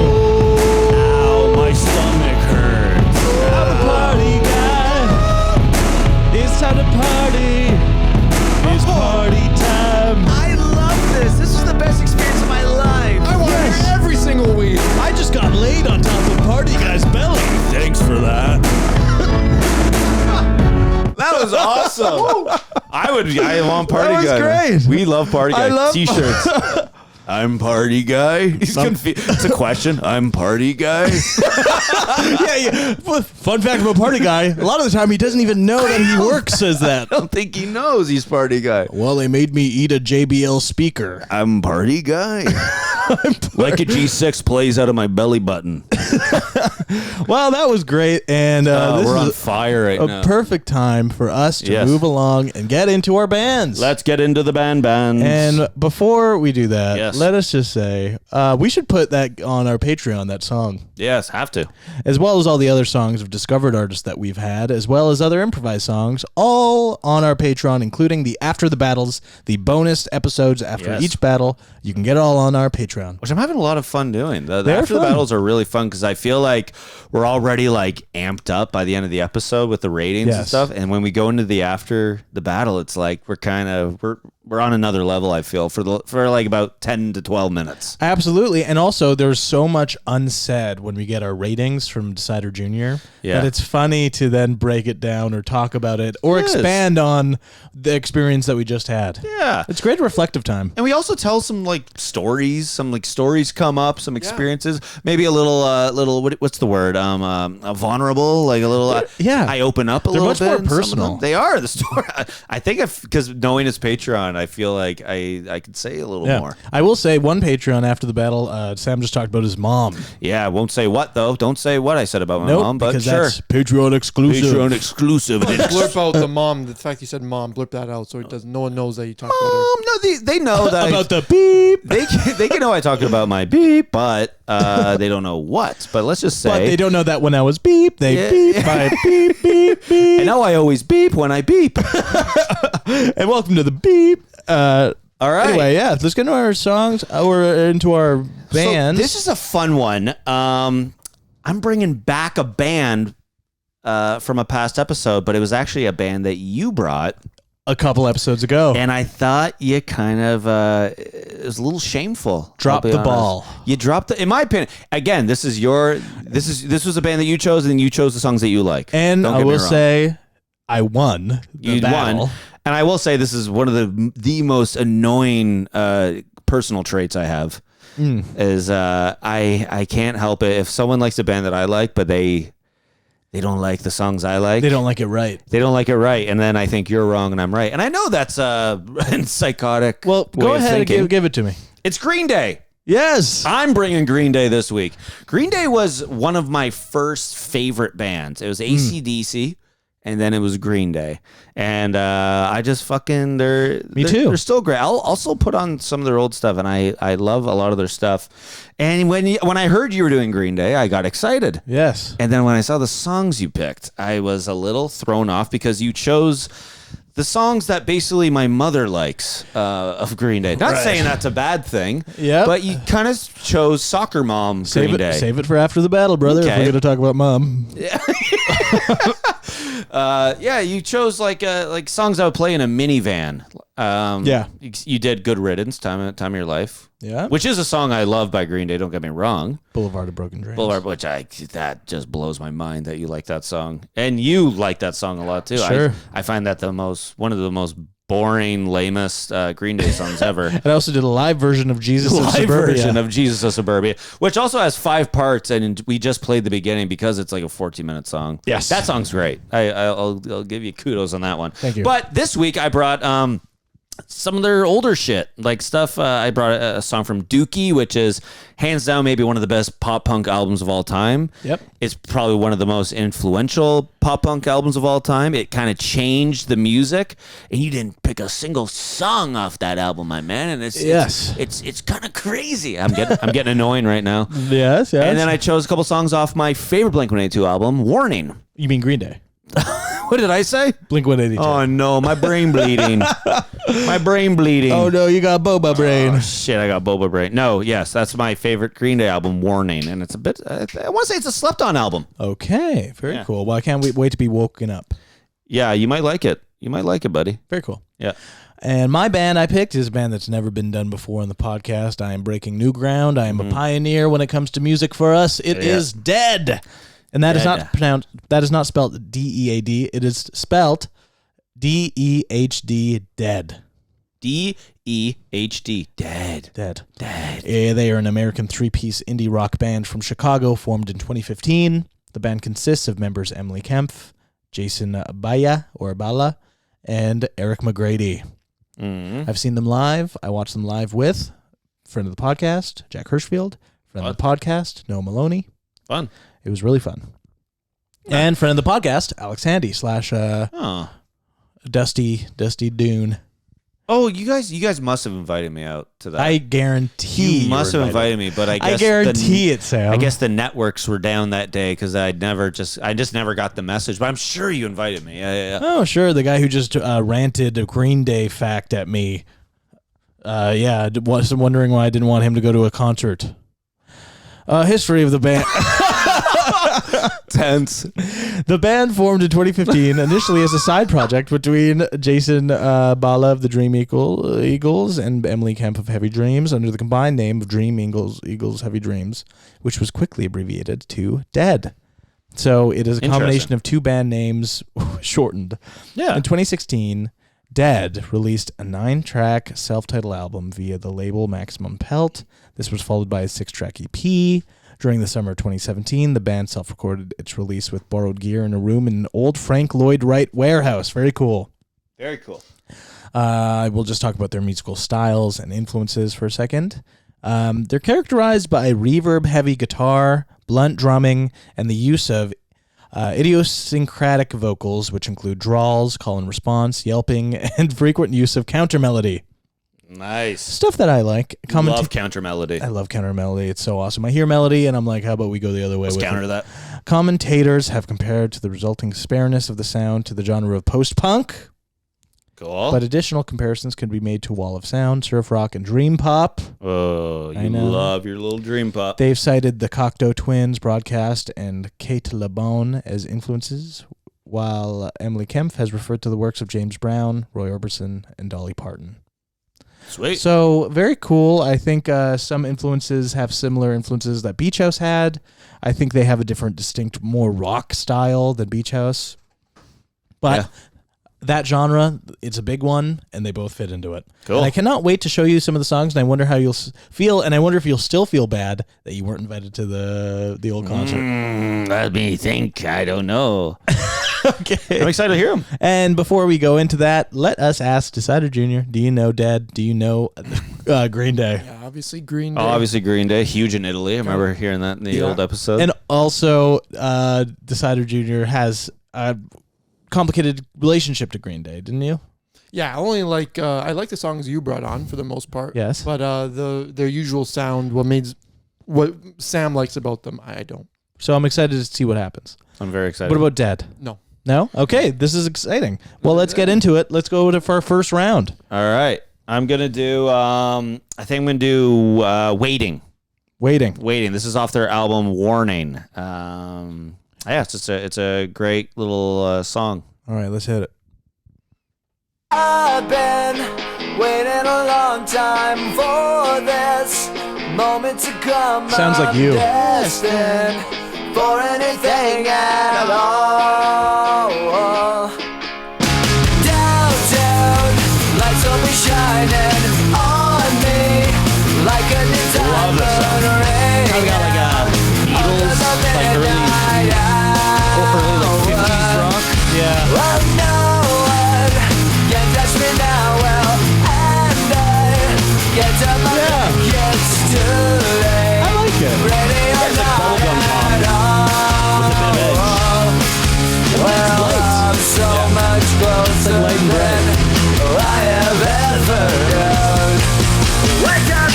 Ow, my stomach hurts. I'm the party guy. It's time to party. It's party time. I love this. This is the best experience of my life. I want to hear every single week. I just got laid on top of party guy's belly. Thanks for that. That was awesome. I want party That was guy. great. We love party guy. I love- T-shirts. I'm party guy. He's confused. It's a question. I'm party guy. Yeah. Well, fun fact about party guy, a lot of the time he doesn't even know that he works as that. I don't think he knows he's party guy. Well, they made me eat a JBL speaker. I'm party guy. Like a G6 plays out of my belly button. Well, that was great, and this we're on is fire right a now. perfect time for us to Yes. move along and get into our bands. Let's get into the bands. And before we do that, Yes. let us just say we should put that on our Patreon, that song, yes, have to. as well as all the other songs of discovered artists that we've had, as well as other improvised songs, all on our Patreon, including the After the Battles, the bonus episodes after Yes. each battle. You can get it all on our Patreon. Which I'm having a lot of fun doing. The They're after the fun. battles are really fun because I feel like we're already like amped up by the end of the episode with the ratings and Yes. stuff. And when we go into the after the battle, it's like we're on another level. I feel for like about 10 to 12 minutes. Absolutely. And also, there's so much unsaid when we get our ratings from Decider Jr. Yeah. that it's funny to then break it down or talk about it or Yes. expand on the experience that we just had. Yeah. It's great reflective time. And we also tell some like stories. Some like stories come up, some experiences. Maybe a little, what's the word? Vulnerable, like a little. Yeah. I open up a They're little much bit. more in some of personal. them. They are the story. I think because knowing his Patreon, I feel like I could say a little more. I will say one Patreon after the battle, Sam just talked about his mom. Yeah, I won't say what though. Don't say what I said about my Nope, mom, but because sure. that's Patreon exclusive. Patreon exclusive. Blurp out the mom. The fact you said mom, blurp that out so it does. No one knows that you talked about her. No, they know that About the beep. they can know I talk about my beep, but they don't know what. But let's just say But they don't know that when I was beep, they Yeah. beep by beep, beep, beep. I know I always beep when I beep. And welcome to the beep. All right. Anyway, yeah, let's get into our songs or into our bands. So this is a fun one. I'm bringing back a band from a past episode, but it was actually a band that you brought, a couple episodes ago. and I thought you kind of it was a little shameful. Dropped I'll be the honest. ball. You dropped the. In my opinion, again, this was a band that you chose, and then you chose the songs that you like. And Don't I get me will wrong. say, I won. The You battle. won, and I will say this is one of the most annoying personal traits I have. Is I can't help it if someone likes a band that I like, but they don't like the songs I like. They don't like it right. They don't like it right, and then I think you're wrong and I'm right, and I know that's psychotic. Well, way go of ahead and thinking. give it to me. It's Green Day. Yes. I'm bringing Green Day this week. Green Day was one of my first favorite bands. It was AC/DC, and then it was Green Day. And I just fucking, they're They're still great. I'll also put on some of their old stuff, and I love a lot of their stuff. And when I heard you were doing Green Day, I got excited. Yes. And then when I saw the songs you picked, I was a little thrown off because you chose the songs that basically my mother likes of Green Day. Not saying that's a bad thing. Yep. But you kind of chose Soccer Mom Green Day. Save it for after the battle, brother. If Okay. we're going to talk about mom. Yeah, you chose like songs I would play in a minivan. Yeah. You did Good Riddance, Time of Your Life. Yeah. Which is a song I love by Green Day, don't get me wrong. Boulevard of Broken Dreams. Boulevard, which that just blows my mind that you like that song. And you like that song a lot too. Sure. I find that one of the most boring, lamest Green Day songs ever. And I also did a live version of Jesus of Live Suburbia. version of Jesus of Suburbia, which also has 5 parts, and we just played the beginning because it's like a 14-minute song. Yes. That song's great. I'll give you kudos on that one. Thank you. But this week I brought some of their older shit, like stuff. I brought a song from Dookie, which is hands down maybe one of the best pop punk albums of all time. Yep. It's probably one of the most influential pop punk albums of all time. It kind of changed the music, and you didn't pick a single song off that album, my man. And it's kind of crazy. I'm getting annoying right now. Yes, yes. And then I chose a couple songs off my favorite Blink-182 album, Warning. You mean Green Day? What did I say? Blink-182. Oh no, my brain bleeding. My brain bleeding. Oh no, you got boba brain. Oh, shit, I got boba brain. No, yes, that's my favorite Green Day album, Warning, and it's a bit. I want to say it's a slept-on album. Okay, very cool. Well, I can't wait to be woken up. Yeah, you might like it. You might like it, buddy. Very cool. Yeah. And my band I picked is a band that's never been done before on the podcast. I am breaking new ground. I am a pioneer when it comes to music for us. It is Dehd. And that is not pronounced. That is not spelled D-E-A-D. It is spelled D-E-H-D. Dehd. D-E-H-D. Dehd. Dehd. They are an American 3-piece indie rock band from Chicago, formed in 2015. The band consists of members Emily Kempf, Jason Bala, and Eric McGrady. I've seen them live. I watched them live with friend of the podcast, Jack Hirschfield, friend of the podcast, Noah Maloney. Fun. It was really fun. And friend of the podcast, Alex Handy / Dusty Dune. Oh, you guys must have invited me out to that. I guarantee you must have invited me, but I guess guarantee it, Sam. I guess the networks were down that day because I just never got the message. But I'm sure you invited me. Yeah. Oh, sure. The guy who just ranted a Green Day fact at me. Yeah, was wondering why I didn't want him to go to a concert. History of the band. Tense. The band formed in 2015 initially as a side project between Jason Bala of the Dream Eagles and Emily Kemp of Heavy Dreams under the combined name of Dream Eagles Heavy Dreams, which was quickly abbreviated to Dehd. So it is a combination of two band names shortened. Yeah. In 2016, Dehd released a 9-track self-titled album via the label Maximum Pelt. This was followed by a 6-track EP. During the summer of 2017, the band self-recorded its release with borrowed gear in a room in an old Frank Lloyd Wright warehouse. Very cool. Very cool. We'll just talk about their musical styles and influences for a second. They're characterized by reverb-heavy guitar, blunt drumming, and the use of idiosyncratic vocals, which include drawls, call and response, yelping, and frequent use of counter melody. Nice. Stuff that I like. Love counter melody. I love counter melody. It's so awesome. I hear melody and I'm like, how about we go the other way? Let's with counter it? that. Commentators have compared to the resulting spareness of the sound to the genre of post-punk, Cool. but additional comparisons can be made to Wall of Sound, surf rock, and dream pop. Oh, I you know. love your little dream pop. They've cited the Cocteau Twins, Broadcast, and Kate LeBone as influences, while Emily Kempf has referred to the works of James Brown, Roy Orbison, and Dolly Parton. Sweet. So, very cool. I think some influences have similar influences that Beach House had. I think they have a different, distinct, more rock style than Beach House. But that genre, it's a big one, and they both fit into it. Cool. And I cannot wait to show you some of the songs, and I wonder how you'll feel, and I wonder if you'll still feel bad that you weren't invited to the old concert. Let me think. I don't know. Okay. I'm excited to hear them. And before we go into that, let us ask Decider Jr., do you know Dehd? Do you know Green Day? Yeah, obviously Green Day. Oh, obviously Green Day, huge in Italy. I remember hearing that in the old episode. And also, Decider Jr. has a complicated relationship to Green Day, didn't you? Yeah, I only like I like the songs you brought on for the most part. Yes. But their usual sound, what Sam likes about them, I don't. So I'm excited to see what happens. I'm very excited. What about Dehd? No. No? Okay, this is exciting. Well, let's get into it. Let's go for our first round. All right. I'm going to do, I think I'm going to do Waiting. Waiting. This is off their album Warning. It's a great little song. All right, let's hit it. I've been waiting a long time for this moment to come. Sounds like you. Destined for anything at all. Downtown, lights will be shining on me like a new diamond ring. I got like a Beatles, like early 50s rock. Yeah. Well, no one can touch me now. Well, and I get up my it's too late. I like it. Ready or not at all. Well, I'm so much closer light and bright. than I have ever known. Wake up!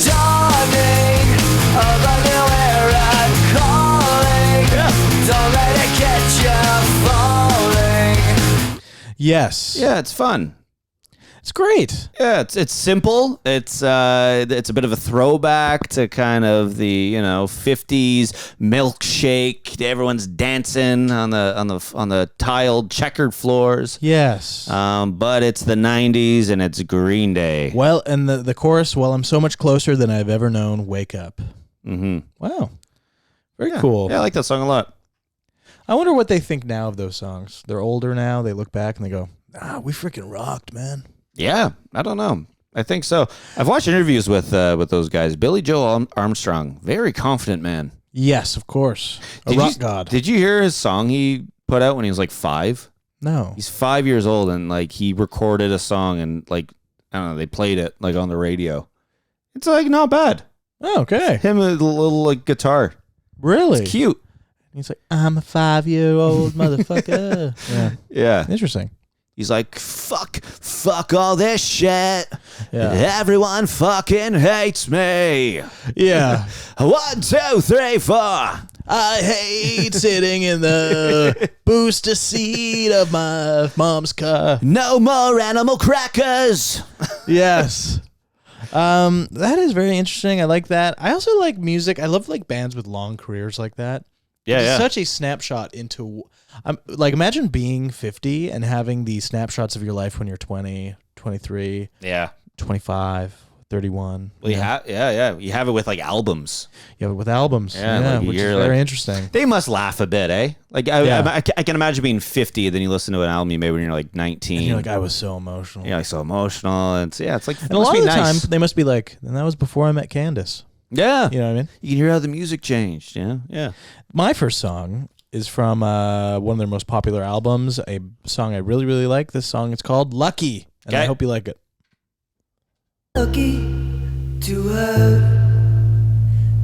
Dawning of a new era calling. Don't let it catch you falling. Yes. Yeah, it's fun. It's great. Yeah, it's simple. It's a bit of a throwback to kind of the 50s milkshake. Everyone's dancing on the tiled checkered floors. Yes. But it's the 90s and it's Green Day. Well, and the chorus, well, I'm so much closer than I've ever known. Wake up. Mm-hmm. Wow. Very cool. Yeah, I like that song a lot. I wonder what they think now of those songs. They're older now. They look back and they go, we freaking rocked, man. Yeah, I don't know. I think so. I've watched interviews with those guys. Billy Joe Armstrong, very confident man. Yes, of course. A rock god. Did you hear his song he put out when he was like 5? No. He's 5 years old and like he recorded a song and like I don't know, they played it like on the radio. It's like not bad. Oh, okay. Him with a little like guitar. Really? It's cute. He's like, I'm a 5-year-old motherfucker. Yeah. Yeah. Interesting. He's like, fuck all this shit. Yeah. Everyone fucking hates me. Yeah. 1, 2, 3, 4. I hate sitting in the booster seat of my mom's car. No more animal crackers. Yes. That is very interesting. I like that. I also like music. I love like bands with long careers like that. Yeah, It's yeah. such a snapshot into like imagine being 50 and having the snapshots of your life when you're 20, 23, Yeah. 25, 31. Well, you have, yeah. You have it with like albums. Yeah, but with albums. Yeah, Yeah, like which is you're very like- interesting. They must laugh a bit, eh? Like I can imagine being 50, then you listen to an album you made when you're like 19. And you're like, I was so emotional. You're like so emotional, and it's like And a lot of the time, they must be like, and that was before I met Candace. Yeah, You know what I mean? you can hear how the music changed. Yeah. My first song is from one of their most popular albums, a song I really, really like. This song, it's called Lucky, and I Okay. hope you like it. Lucky to have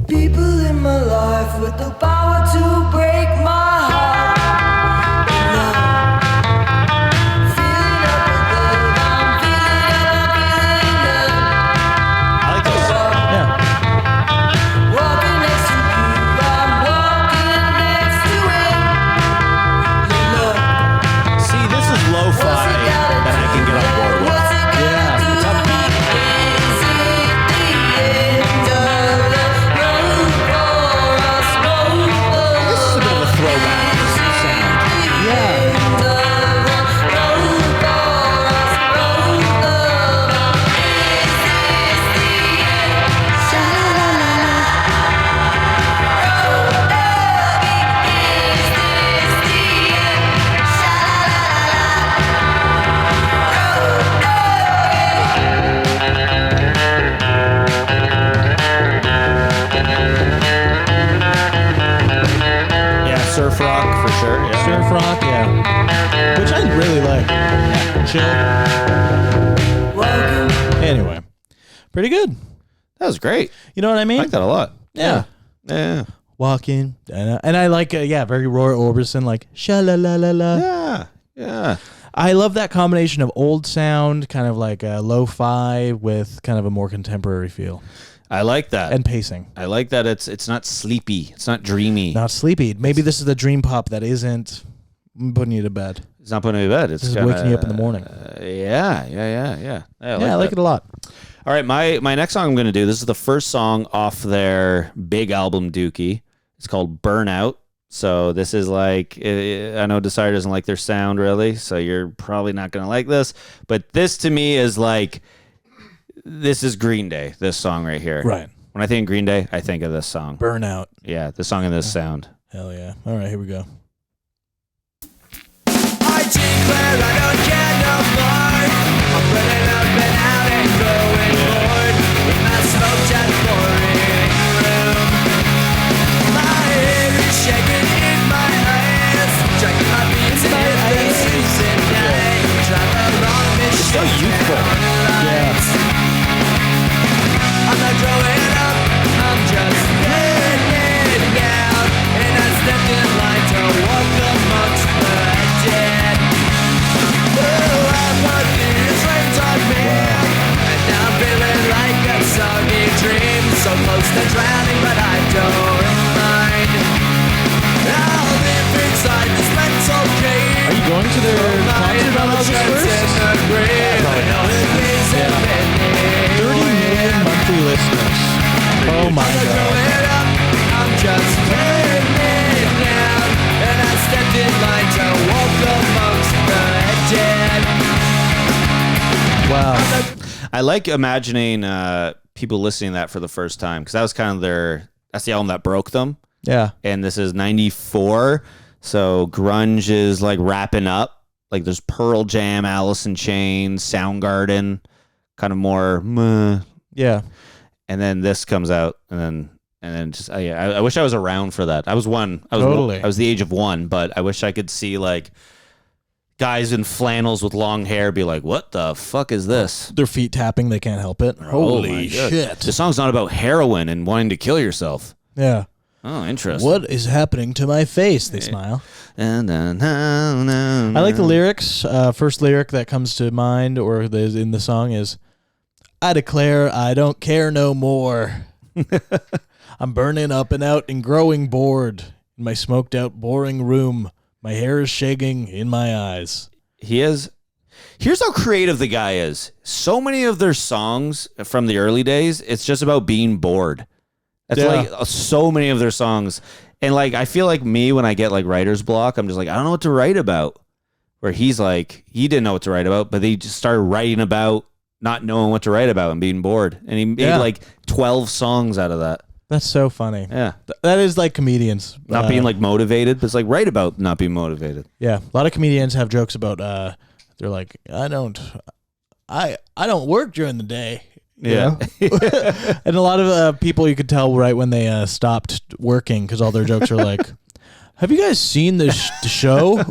people in my life with the power to break my heart. Feeling up above, I'm feeling up. I like this. Yeah. Walking next to you, I'm walking next to it. Look, See, this is lo-fi that I can get on board with. what's it gonna do? It's upbeat. Is it the end of the road for us both? This is a bit of a throwback sound. Yeah, surf rock for sure. Yeah. Surf rock, yeah. Which I really like. Chill. Anyway, pretty good. That was great. You know what I I mean? like that a lot. Yeah. Yeah. Walking. And I like, very Roy Orbison, like, sha-la-la-la-la. Yeah. I love that combination of old sound, kind of like lo-fi with kind of a more contemporary feel. I like that. And pacing. I like that it's not sleepy. It's not dreamy. Not sleepy. Maybe this is the dream pop that isn't putting you to bed. It's not putting me to bed. It's This is kinda, waking you up in the morning. Yeah. I like it a lot. All right, my next song I'm going to do, this is the first song off their big album, Dookie. It's called Burnout. So this is like, I know Desire doesn't like their sound really, so you're probably not going to like this. But this to me is like, this is Green Day, this song right here. Right. When I think Green Day, I think of this song. Burnout. Yeah, the song and this sound. Hell yeah. All right, here we go. I declare I don't care no more. I'm running up and out and growing bored with my smoked out boring room. My hair is shaking in my eyes, dragging my feet to the season night. Drive along this So youthful. I'm not growing up, I'm just getting out. And I stepped in line to walk amongst the dead. Oh, I'm working this rains on me. And now I'm feeling like a soggy dream. So close to drowning, but I don't mind. I'll live inside this mental cave. Are you going to their concert on August 1st? 30 million monthly listeners. Oh my god. I'm just getting out, and I stepped in line to walk amongst the dead. Wow. I like imagining people listening to that for the first time, because that was kind of that's the album that broke them. Yeah. And this is 94, so grunge is like wrapping up. Like there's Pearl Jam, Alice in Chains, Soundgarden, kind of more meh. Yeah. And then this comes out, and then just I wish I was around for that. I was Totally. I was the age of 1, but I wish I could see like guys in flannels with long hair be like, what the fuck is this? Their feet tapping, they can't help it. Oh my Holy God. shit. The song's not about heroin and wanting to kill yourself. Yeah. Oh, interesting. What is happening to my face? They smile. I like the lyrics. First lyric that comes to mind or is in the song is, I declare I don't care no more. I'm burning up and out and growing bored in my smoked out boring room. My hair is shaking in my eyes. He has Here's how creative the guy is. So many of their songs from the early days, it's just about being bored. That's like so many of their songs. And like, I feel like me, when I get like writer's block, I'm just like, I don't know what to write about. Where he's like, he didn't know what to write about, but he just started writing about not knowing what to write about and being bored. And he made like 12 songs out of that. That's so funny. Yeah. That is like comedians. Not being like motivated, but it's like write about not being motivated. Yeah. A lot of comedians have jokes about, they're like, I don't work during the day. Yeah. And a lot of people, you could tell right when they stopped working, because all their jokes are like, have you guys seen this show?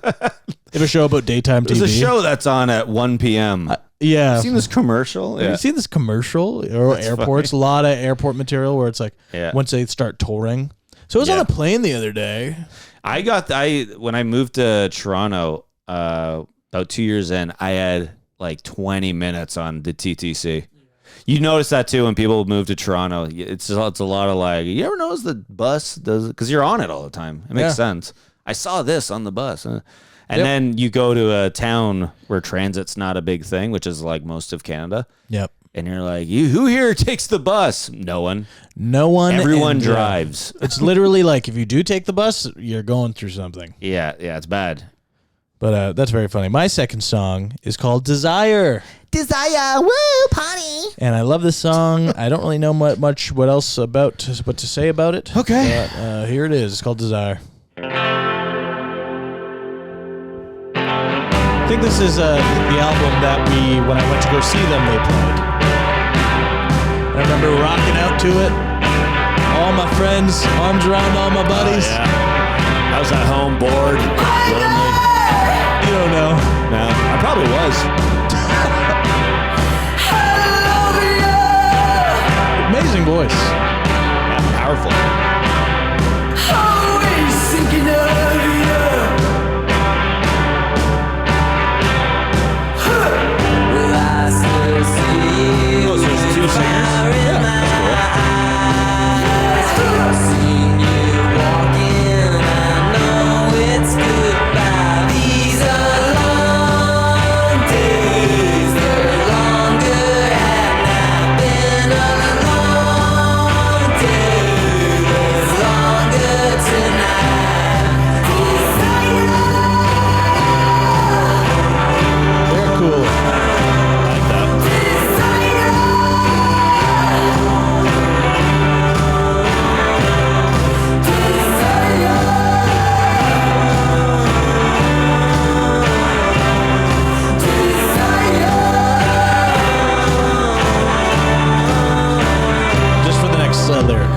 They have a show about daytime TV. There's a show that's on at 1 p.m. Yeah. You seen this commercial? Have you seen this commercial? Or That's airports? funny. A lot of airport material where it's like, Yeah. once they start touring. So I was on a plane the other day. When I moved to Toronto, about 2 years in, I had like 20 minutes on the TTC. You notice that too when people move to Toronto. It's a lot of like, you ever notice the bus does it? Because you're on it all the time. It makes sense. I saw this on the bus. And then you go to a town where transit's not a big thing, which is like most of Canada. Yep. And you're like, who here takes the bus? No one. No one. Everyone drives. It's literally like, if you do take the bus, you're going through something. Yeah, it's bad. But that's very funny. My second song is called Desire. Desire, woo, party. And I love this song. I don't really know much what else what to say about it. Okay. But here it is. It's called Desire. I think this is the album that when I went to go see them, they played. I remember rocking out to it. All my friends, arms around all my buddies. Oh, yeah. I was at home, bored, lonely. You don't know. No, I probably was. Amazing voice. Yeah, powerful. Always thinking of you. Will I still see you? Oh, so there's two singers. Yeah, that's cool. I've seen you walking. I know it's goodbye. These are long days. They're longer. Had not been a long day. It's longer tonight. Very cool. I like that. Just for the next lyric.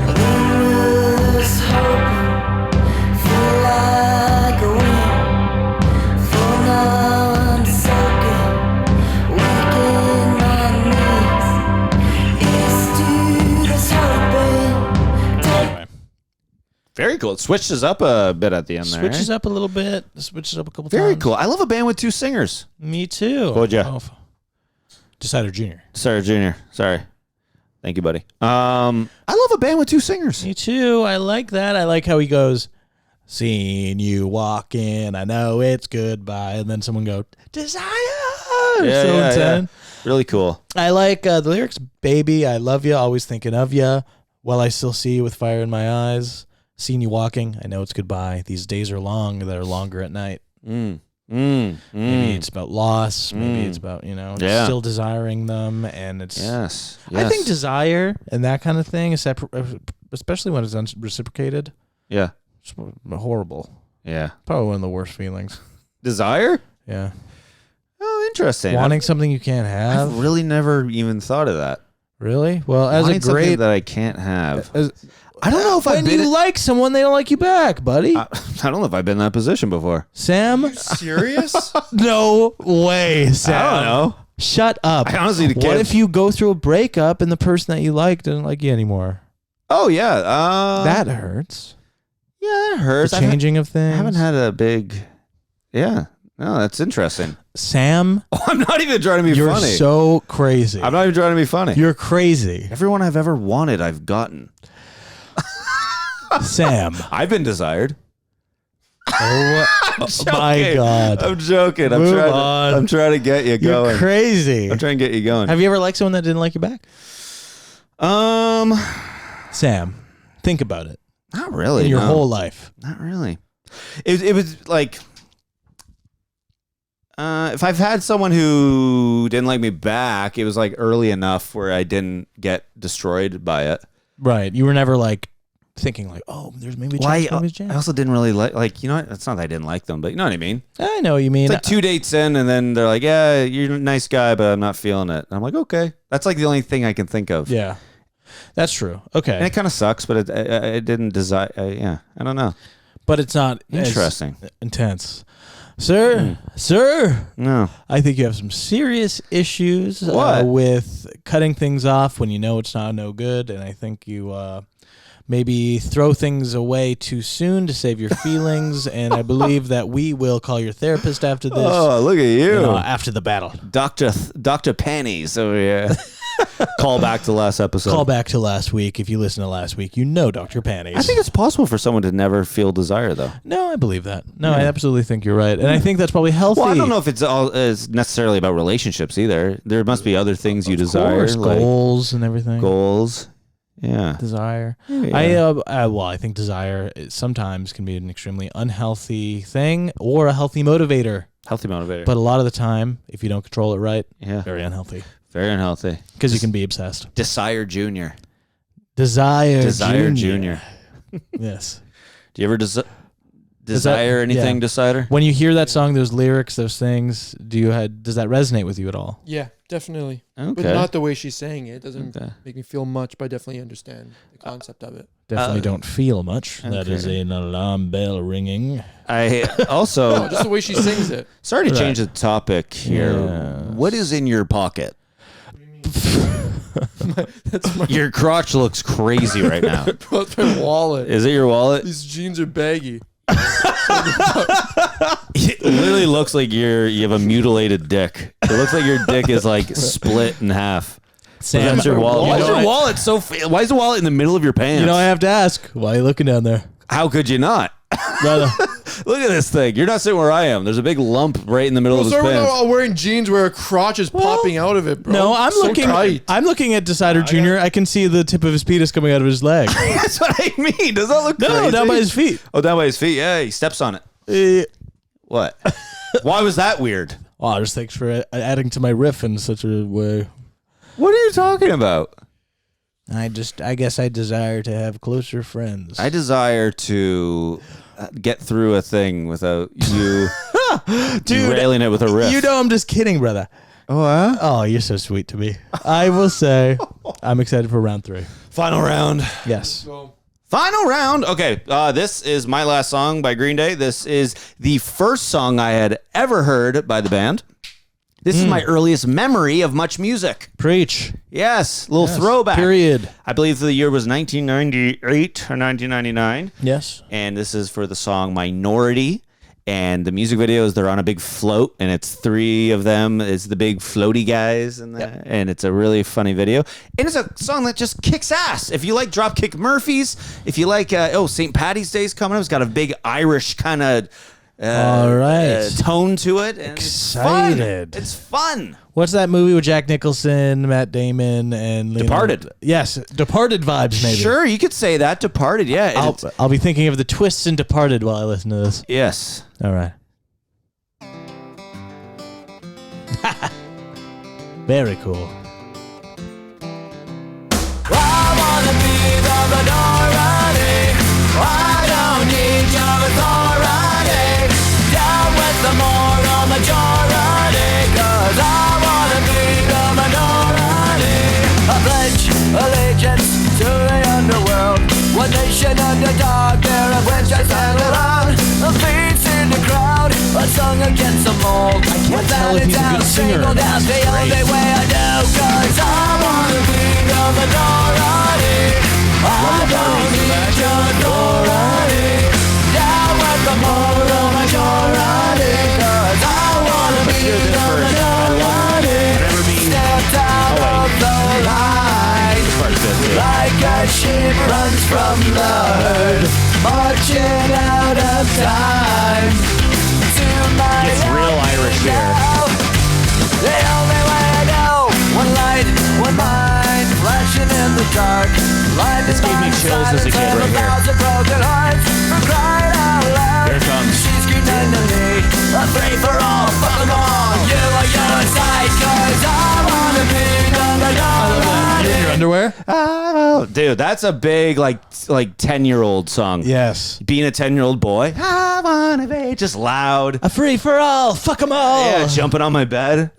Anyway, Very cool. It switches up a bit at the end there. switches up a little bit. Switches up a couple Very times. cool. I love a band with two singers. Me too. What'd ya? Decider Jr. Sorry, Junior. Sorry. Thank you, buddy. I love a band with two singers. Me too. I like that. I like how he goes, seeing you walk in, I know it's goodbye. And then someone go, Desire. Yeah, So yeah, intense. yeah. Really cool. I like the lyrics, baby, I love you, always thinking of you. While I still see you with fire in my eyes. Seeing you walking, I know it's goodbye. These days are long, they're longer at night. Maybe it's about loss. Maybe it's about, Yeah. still desiring them. And it's, Yes. I think desire and that kind of thing is especially when it's unreciprocated. Yeah. It's horrible. Yeah. Probably one of the worst feelings. Desire? Yeah. Oh, interesting. Wanting something you can't have. I've really never even thought of that. Really? Well, as Wanting a something great that I can't have. as, I don't know if I've when been. you like someone, they don't like you back, buddy. I don't know if I've been in that position before. Sam? Serious? No way, Sam. I don't know. Shut up. I honestly What can't. if you go through a breakup and the person that you like doesn't like you anymore? Oh yeah. That hurts. Yeah, that hurts. The changing of I things. haven't had a big. Yeah. No, that's interesting. Sam, Oh, I'm not even trying to be you're funny. so crazy. I'm not even trying to be funny. You're crazy. Everyone I've ever wanted, I've gotten. Sam. I've been desired. my God. I'm joking. Move on. I'm trying to get you You're going. crazy. I'm trying to get you going. Have you ever liked someone that didn't like you back? Sam, think about it. Not really. In your no. whole life. Not really. It was like, if I've had someone who didn't like me back, it was like early enough where I didn't get destroyed by it. Right. You were never like thinking like, oh, there's maybe a chance for his I also didn't really like, you know what? It's not that I didn't like them, but you know what I mean? I know what you mean. It's like 2 dates in, and then they're like, yeah, you're a nice guy, but I'm not feeling it. And I'm like, okay. That's like the only thing I can think of. Yeah. That's true. Okay. And it kind of sucks, but it didn't desire. Yeah, I don't know. But it's not Interesting. as intense. Sir, No. I think you have some serious issues with cutting things off when you know it's not no good. And I think you maybe throw things away too soon to save your feelings. And I believe that we will call your therapist after this. Oh, look at you. After the battle. Dr. Panties over here. Call back to last episode. Call back to last week. If you listen to last week, you know Dr. Panties. I think it's possible for someone to never feel desire, though. No, I believe that. No, I absolutely think you're right. And I think that's probably healthy. Well, I don't know if it's necessarily about relationships either. There must be other things you desire. Like goals and everything. Goals. Yeah. Desire. Yeah. I think desire sometimes can be an extremely unhealthy thing or a healthy motivator. Healthy motivator. But a lot of the time, if you don't control it right, yeah, very unhealthy. Very unhealthy. Because you can be obsessed. Desire Junior. Desire Junior. Yes. Do you ever desire anything, Decider? When you hear that song, those lyrics, those things, does that resonate with you at all? Yeah, definitely. Okay. But not the way she's saying it. It doesn't Okay. make me feel much, but I definitely understand the concept of it. Definitely don't feel much. That is an alarm bell ringing. I also... No, just the way she sings it. Sorry to change the topic here. Yes. What is in your pocket? That's my, Your crotch looks crazy right now. that's my wallet. Is it your wallet? These jeans are baggy. It literally looks like you have a mutilated dick. It looks like your dick is like split in half. Sam, That's your wallet. Why is your I- wallet why is the wallet in the middle of your pants? You know, I have to ask, why are you looking down there? How could you not? Brother. Look at this thing. You're not sitting where I am. There's a big lump right in the middle of his So we're pants. not wearing jeans where a crotch is popping out of it, bro. No, I'm So looking. tight. I'm looking at Decider Junior. I can see the tip of his penis coming out of his leg. That's what I mean. Does that look crazy? No, down by his feet. Oh, down by his feet. Yeah, he steps on it. What? Why was that weird? Oh, just thanks for adding to my riff in such a way. What are you talking about? I guess I desire to have closer friends. I desire to get through a thing without you derailing it with a riff. You know I'm just kidding, brother. Oh, Oh, you're so sweet to me. I will say I'm excited for round 3. Final round. Yes. Final round. Okay, this is My Last Song by Green Day. This is the first song I had ever heard by the band. This is my earliest memory of much music. Preach. Yes, little throwback. Period. I believe the year was 1998 or 1999. Yes. And this is for the song Minority. And the music video is they're on a big float, and it's 3 of them. It's the big floaty guys, and it's a really funny video. And it's a song that just kicks ass. If you like Dropkick Murphys, if you like, St. Patty's Day's coming up, it's got a big Irish kind of All right. tone to it. And Excited. It's fun. What's that movie with Jack Nicholson, Matt Damon, and Departed. Yes, Departed vibes, maybe. Sure, you could say that. Departed, yeah. I'll be thinking of the twists in Departed while I listen to this. Yes. All right. Very cool. I wanna be the minority. I don't need your authority. Down with the moral majority. 'Cause I wanna be the minority. I pledge allegiance to the underworld. One nation under dark, there of which I stand alone. A feet in the crowd, a song against the mold. I can't tell if he's a good singer or not. That's the only way I know. 'Cause I wanna be the minority. I don't need your authority. Down with the moral majority. 'Cause I wanna be the minority. Stepped out of the line. Like a sheep runs from the herd, marching out of time. This gave me chills as a kid right here. Here it comes. She's screaming to me, a free for all, fuck 'em all. You are your side, 'cause I wanna be number one. You in your underwear? Oh, dude, that's a big like 10-year-old song. Yes. Being a 10-year-old boy, I wanna be just loud. A free for all, fuck 'em all. Yeah, jumping on my bed.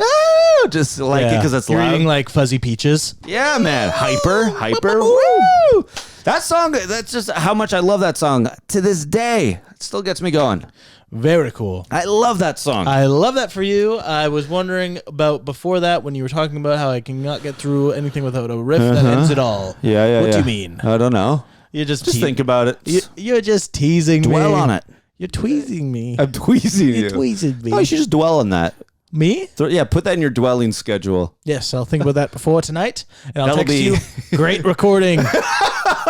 Just like it because it's You're loud. eating like fuzzy peaches. Yeah, man. Hyper. Woo! That song, that's just how much I love that song. To this day, it still gets me going. Very cool. I love that song. I love that for you. I was wondering about before that when you were talking about how I cannot get through anything without a riff that ends it all. yeah. What do you mean? I don't know. You're just Think about it. You're just teasing me. Dwell on it. You're tweezing me. I'm tweezing You're tweezing me. Oh, you should just dwell on that. Me? Yeah, put that in your dwelling schedule. Yes, I'll think about that before tonight, and I'll That'll text be- you. Great recording.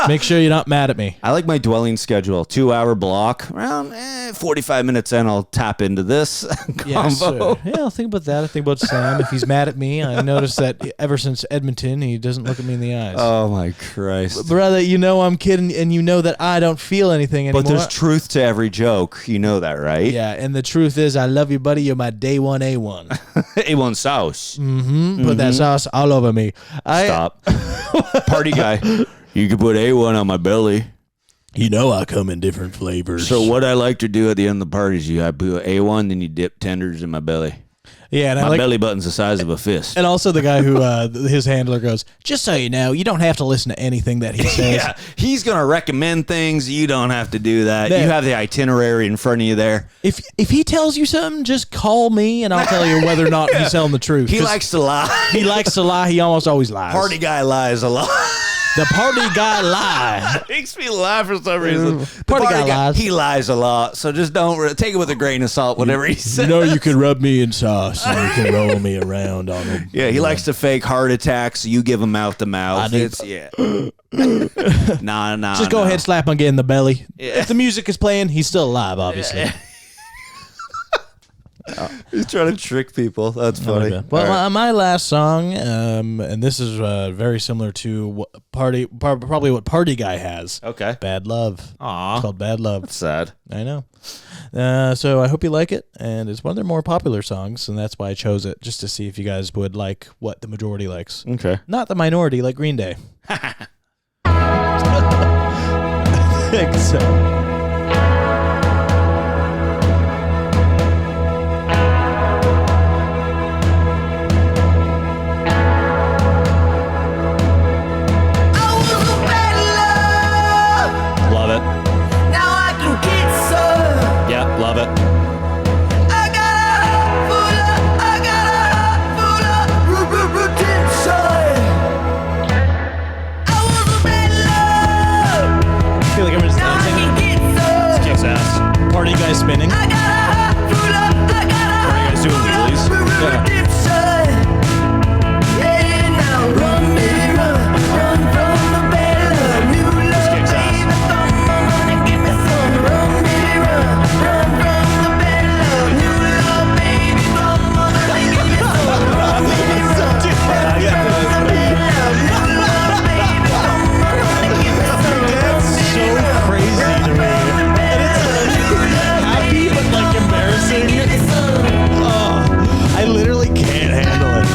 Make sure you're not mad at me. I like my dwelling schedule. 2-hour block. Around 45 minutes in, I'll tap into this Yes, combo. yeah, I'll think about that. I think about Sam. If he's mad at me, I noticed that ever since Edmonton, he doesn't look at me in the eyes. Oh, my Christ. Brother, you know I'm kidding, and you know that I don't feel anything anymore. But there's truth to every joke. You know that, right? yeah, and the truth is, I love you, buddy. You're my day one A1. A1 sauce. Put that sauce all over me. Stop. Party guy. You could put A1 on my belly. You know I come in different flavors. So what I like to do at the end of the party is I put A1, then you dip tenders in my belly. yeah, and I My like, belly button's the size of a fist. and also the guy who his handler goes, just so you know, you don't have to listen to anything that he says. Yeah, he's gonna recommend things. You don't have to do that. There. You have the itinerary in front of you there. If he tells you something, just call me and I'll tell you whether or not he's telling the truth. He 'Cause likes to lie. he likes to lie. He almost always lies. Party guy lies a lot. The party guy lie. Makes me laugh for some reason. The Party guy lies. He lies a lot, so just don't take it with a grain of salt. Whatever he says. You know you can rub me in sauce and you can roll me around on him. Yeah, he likes to fake heart attacks. So you give him mouth to mouth. I do. It's yeah. nah. Just go ahead, slap him again in the belly. Yeah. If the music is playing, he's still alive, obviously. He's trying to trick people. That's funny. Well, my last song, and this is very similar to what probably what Party Guy has. Okay. Bad Love. Aw. It's called Bad Love. That's sad. I know. So I hope you like it, and it's one of their more popular songs, and that's why I chose it, just to see if you guys would like what the majority likes. Okay. Not the minority, like Green Day. think so. Love it. Now I can get some. Yeah, love it. I got a heart full of redemption. I was a bad love. I feel like everyone's Now I dancing. can get some. Kicks ass. Party guy spinning. I got a heart full of. I got a heart guys doing full wheelies? of redemption. Yeah, now run, baby, run from the bad love. New love, kicks ass. baby, throw my money, give me some. Run, baby, run from the bad love. New love, baby, throw my money, give me some. Run, baby, run from the bad love. New love, baby, throw my money, give me some. That's so crazy to me. Happy but like embarrassing. Oh, I literally can't handle it.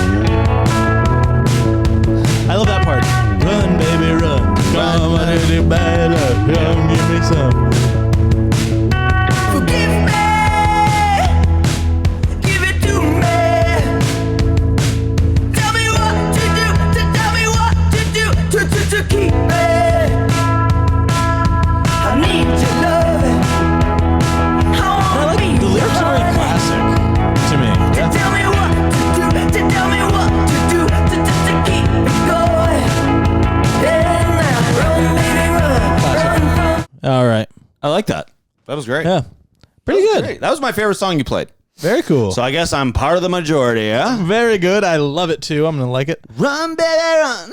I love that part. Run, baby, run. Come on, any bad luck. Come give me some. Forgive me, give it to me. Tell me what to do, tell me what to do to keep me. I need your love. I wanna be The lyrics are very classic to me. Tell me what to do, tell me what to do to keep me going. And now run, baby, run from. All right. I like that. That was great. Yeah. Pretty good. Great. That was my favorite song you played. Very cool. So I guess I'm part of the majority, yeah? Very good. I love it too. I'm gonna like it. Run, baby, run.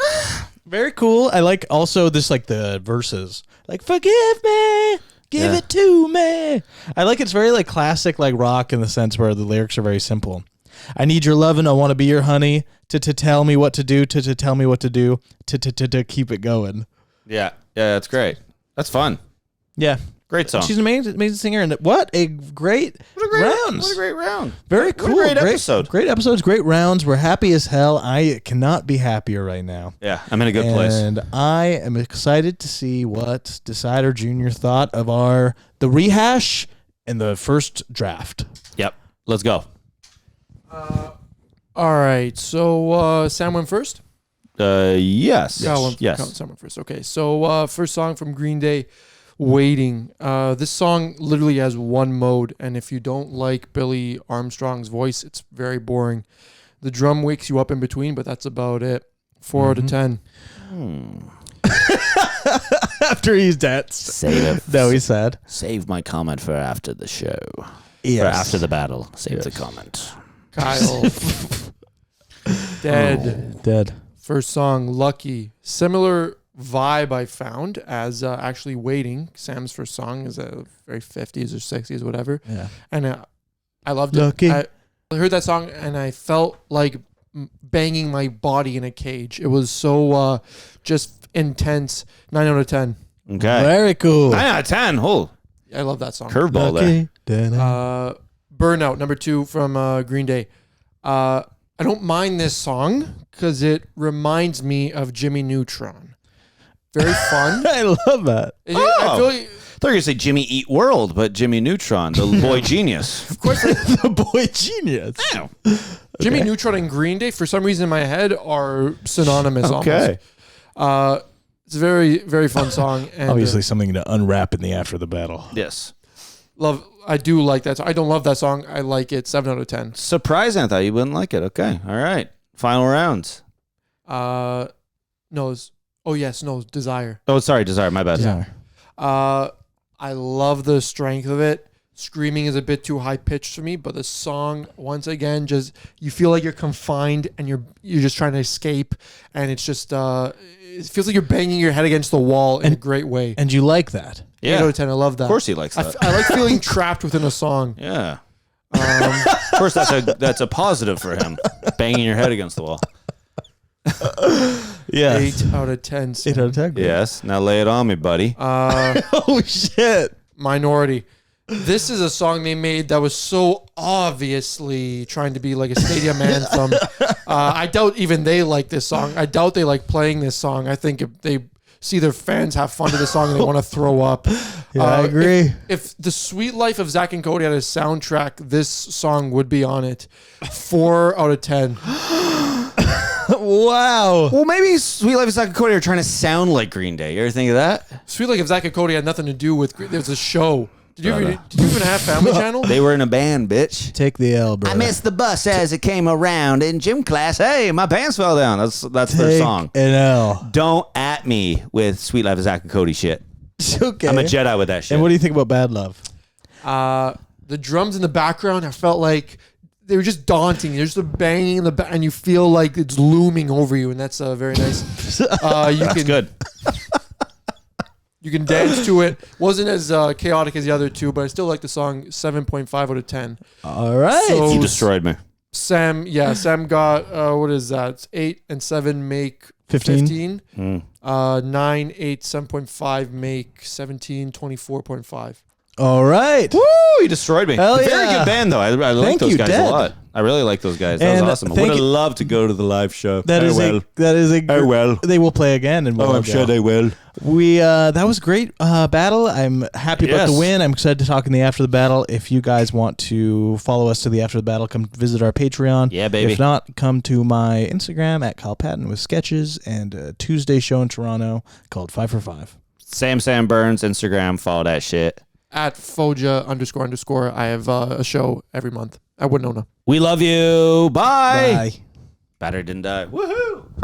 Very cool. I like also this like the verses. Like forgive me. Give Yeah. it to me. I like it's very like classic like rock in the sense where the lyrics are very simple. I need your love and I want to be your honey to tell me what to do to tell me what to do to keep it going. Yeah. Yeah, that's great. That's fun. Yeah. Great song. She's an amazing singer, and what a great rounds. What a great round. Very cool. What a great episode. Great episodes, great rounds. We're happy as hell. I cannot be happier right now. Yeah, I'm in a good place. And I am excited to see what Decider Jr. thought of the rehash and the first draft. Yep. Let's go. All right. So Sam went first. Yes. Yes. Sam went first. Okay. So first song from Green Day, Waiting. This song literally has one mode, and if you don't like Billy Armstrong's voice, it's very boring. The drum wakes you up in between, but that's about it. 4 out of 10. After he's dead. Save it. No, he's sad. Save my comment for after the show. Yes. For after the battle. Save the comment. Kyle. Dead. First song, Lucky. Similar vibe I found as actually Waiting. Sam's first song is a very 50s or 60s, whatever. Yeah. And I loved Lucky. it. I heard that song and I felt like banging my body in a cage. It was so just intense. 9 out of 10. Okay. Very cool. 9 out of 10. Oh, I love that song. curveball there. Burnout, number 2 from Green Day. I don't mind this song because it reminds me of Jimmy Neutron. Very fun. I love that. I feel like, I thought you were going to say Jimmy Eat World, but Jimmy Neutron, the boy genius. of course, The boy genius. Jimmy Neutron and Green Day, for some reason in my head, are synonymous Okay. almost. It's a very, very fun song. And, Obviously something to unwrap in the after the battle. Yes. I do like that song. I don't love that song. I like it. 7 out of 10. Surprising. I thought you wouldn't like it. Okay. All right. Final rounds. Desire. Oh, sorry. Desire. My bad. Yeah. I love the strength of it. Screaming is a bit too high pitched for me, but the song, once again, just you feel like you're confined and you're just trying to escape, and it's just it feels like you're banging your head against the wall in a great way. And you like that. 8 out of 10. I love that. Of course he likes that. I like feeling trapped within a song. Yeah. Of course, that's a positive for him. Banging your head against the wall. Yeah. 8 out of 10. 8 out of 10. Yes. Now lay it on me, buddy. Oh, shit. Minority. This is a song they made that was so obviously trying to be like a stadium anthem. I doubt even they like this song. I doubt they like playing this song. I think if they see their fans have fun to this song and they want to throw up. Yeah, I agree. If The Sweet Life of Zack and Cody had a soundtrack, this song would be on it. 4 out of 10. Wow. Well, maybe Sweet Life of Zack and Cody are trying to sound like Green Day. You ever think of that? Sweet Life of Zack and Cody had nothing to do with. There's a show. Did you even have Family Channel? They were in a band, bitch. Take the L, bro. I missed the bus as it came around in gym class. Hey, my pants fell down. That's their song. An L. Don't at me with Sweet Life of Zack and Cody shit. Okay. I'm a Jedi with that shit. And what do you think about Bad Love? The drums in the background, I felt like they were just daunting. They're just banging in the back, and you feel like it's looming over you, and that's very nice. That's good. You can dance to it. Wasn't as chaotic as the other two, but I still like the song. 7.5 out of 10. All right. So You destroyed me. Sam got what is that? It's 8 and 7 make 15. 9, 8, 7.5 make 17, 24.5. All right. Woo! You destroyed me. Hell Very yeah. good band, though. I like Thank those you, guys Dehd. a lot. I really like those guys. That And was awesome. I thank would have you- loved to go to the live show. That is a Oh, well. They will play again, and we'll I'm go. sure they will. We that was great battle. I'm happy about the Yes. win. I'm excited to talk in the after the battle. If you guys want to follow us to the after the battle, come visit our Patreon. Yeah, baby. If not, come to my Instagram at Kyle Patton with sketches and a Tuesday show in Toronto called 5 for 5. Sam Burns, Instagram. Follow that shit. At Foja__. I have a show every month at Winona. We love you. Bye. Bye. Battery didn't die. Woohoo!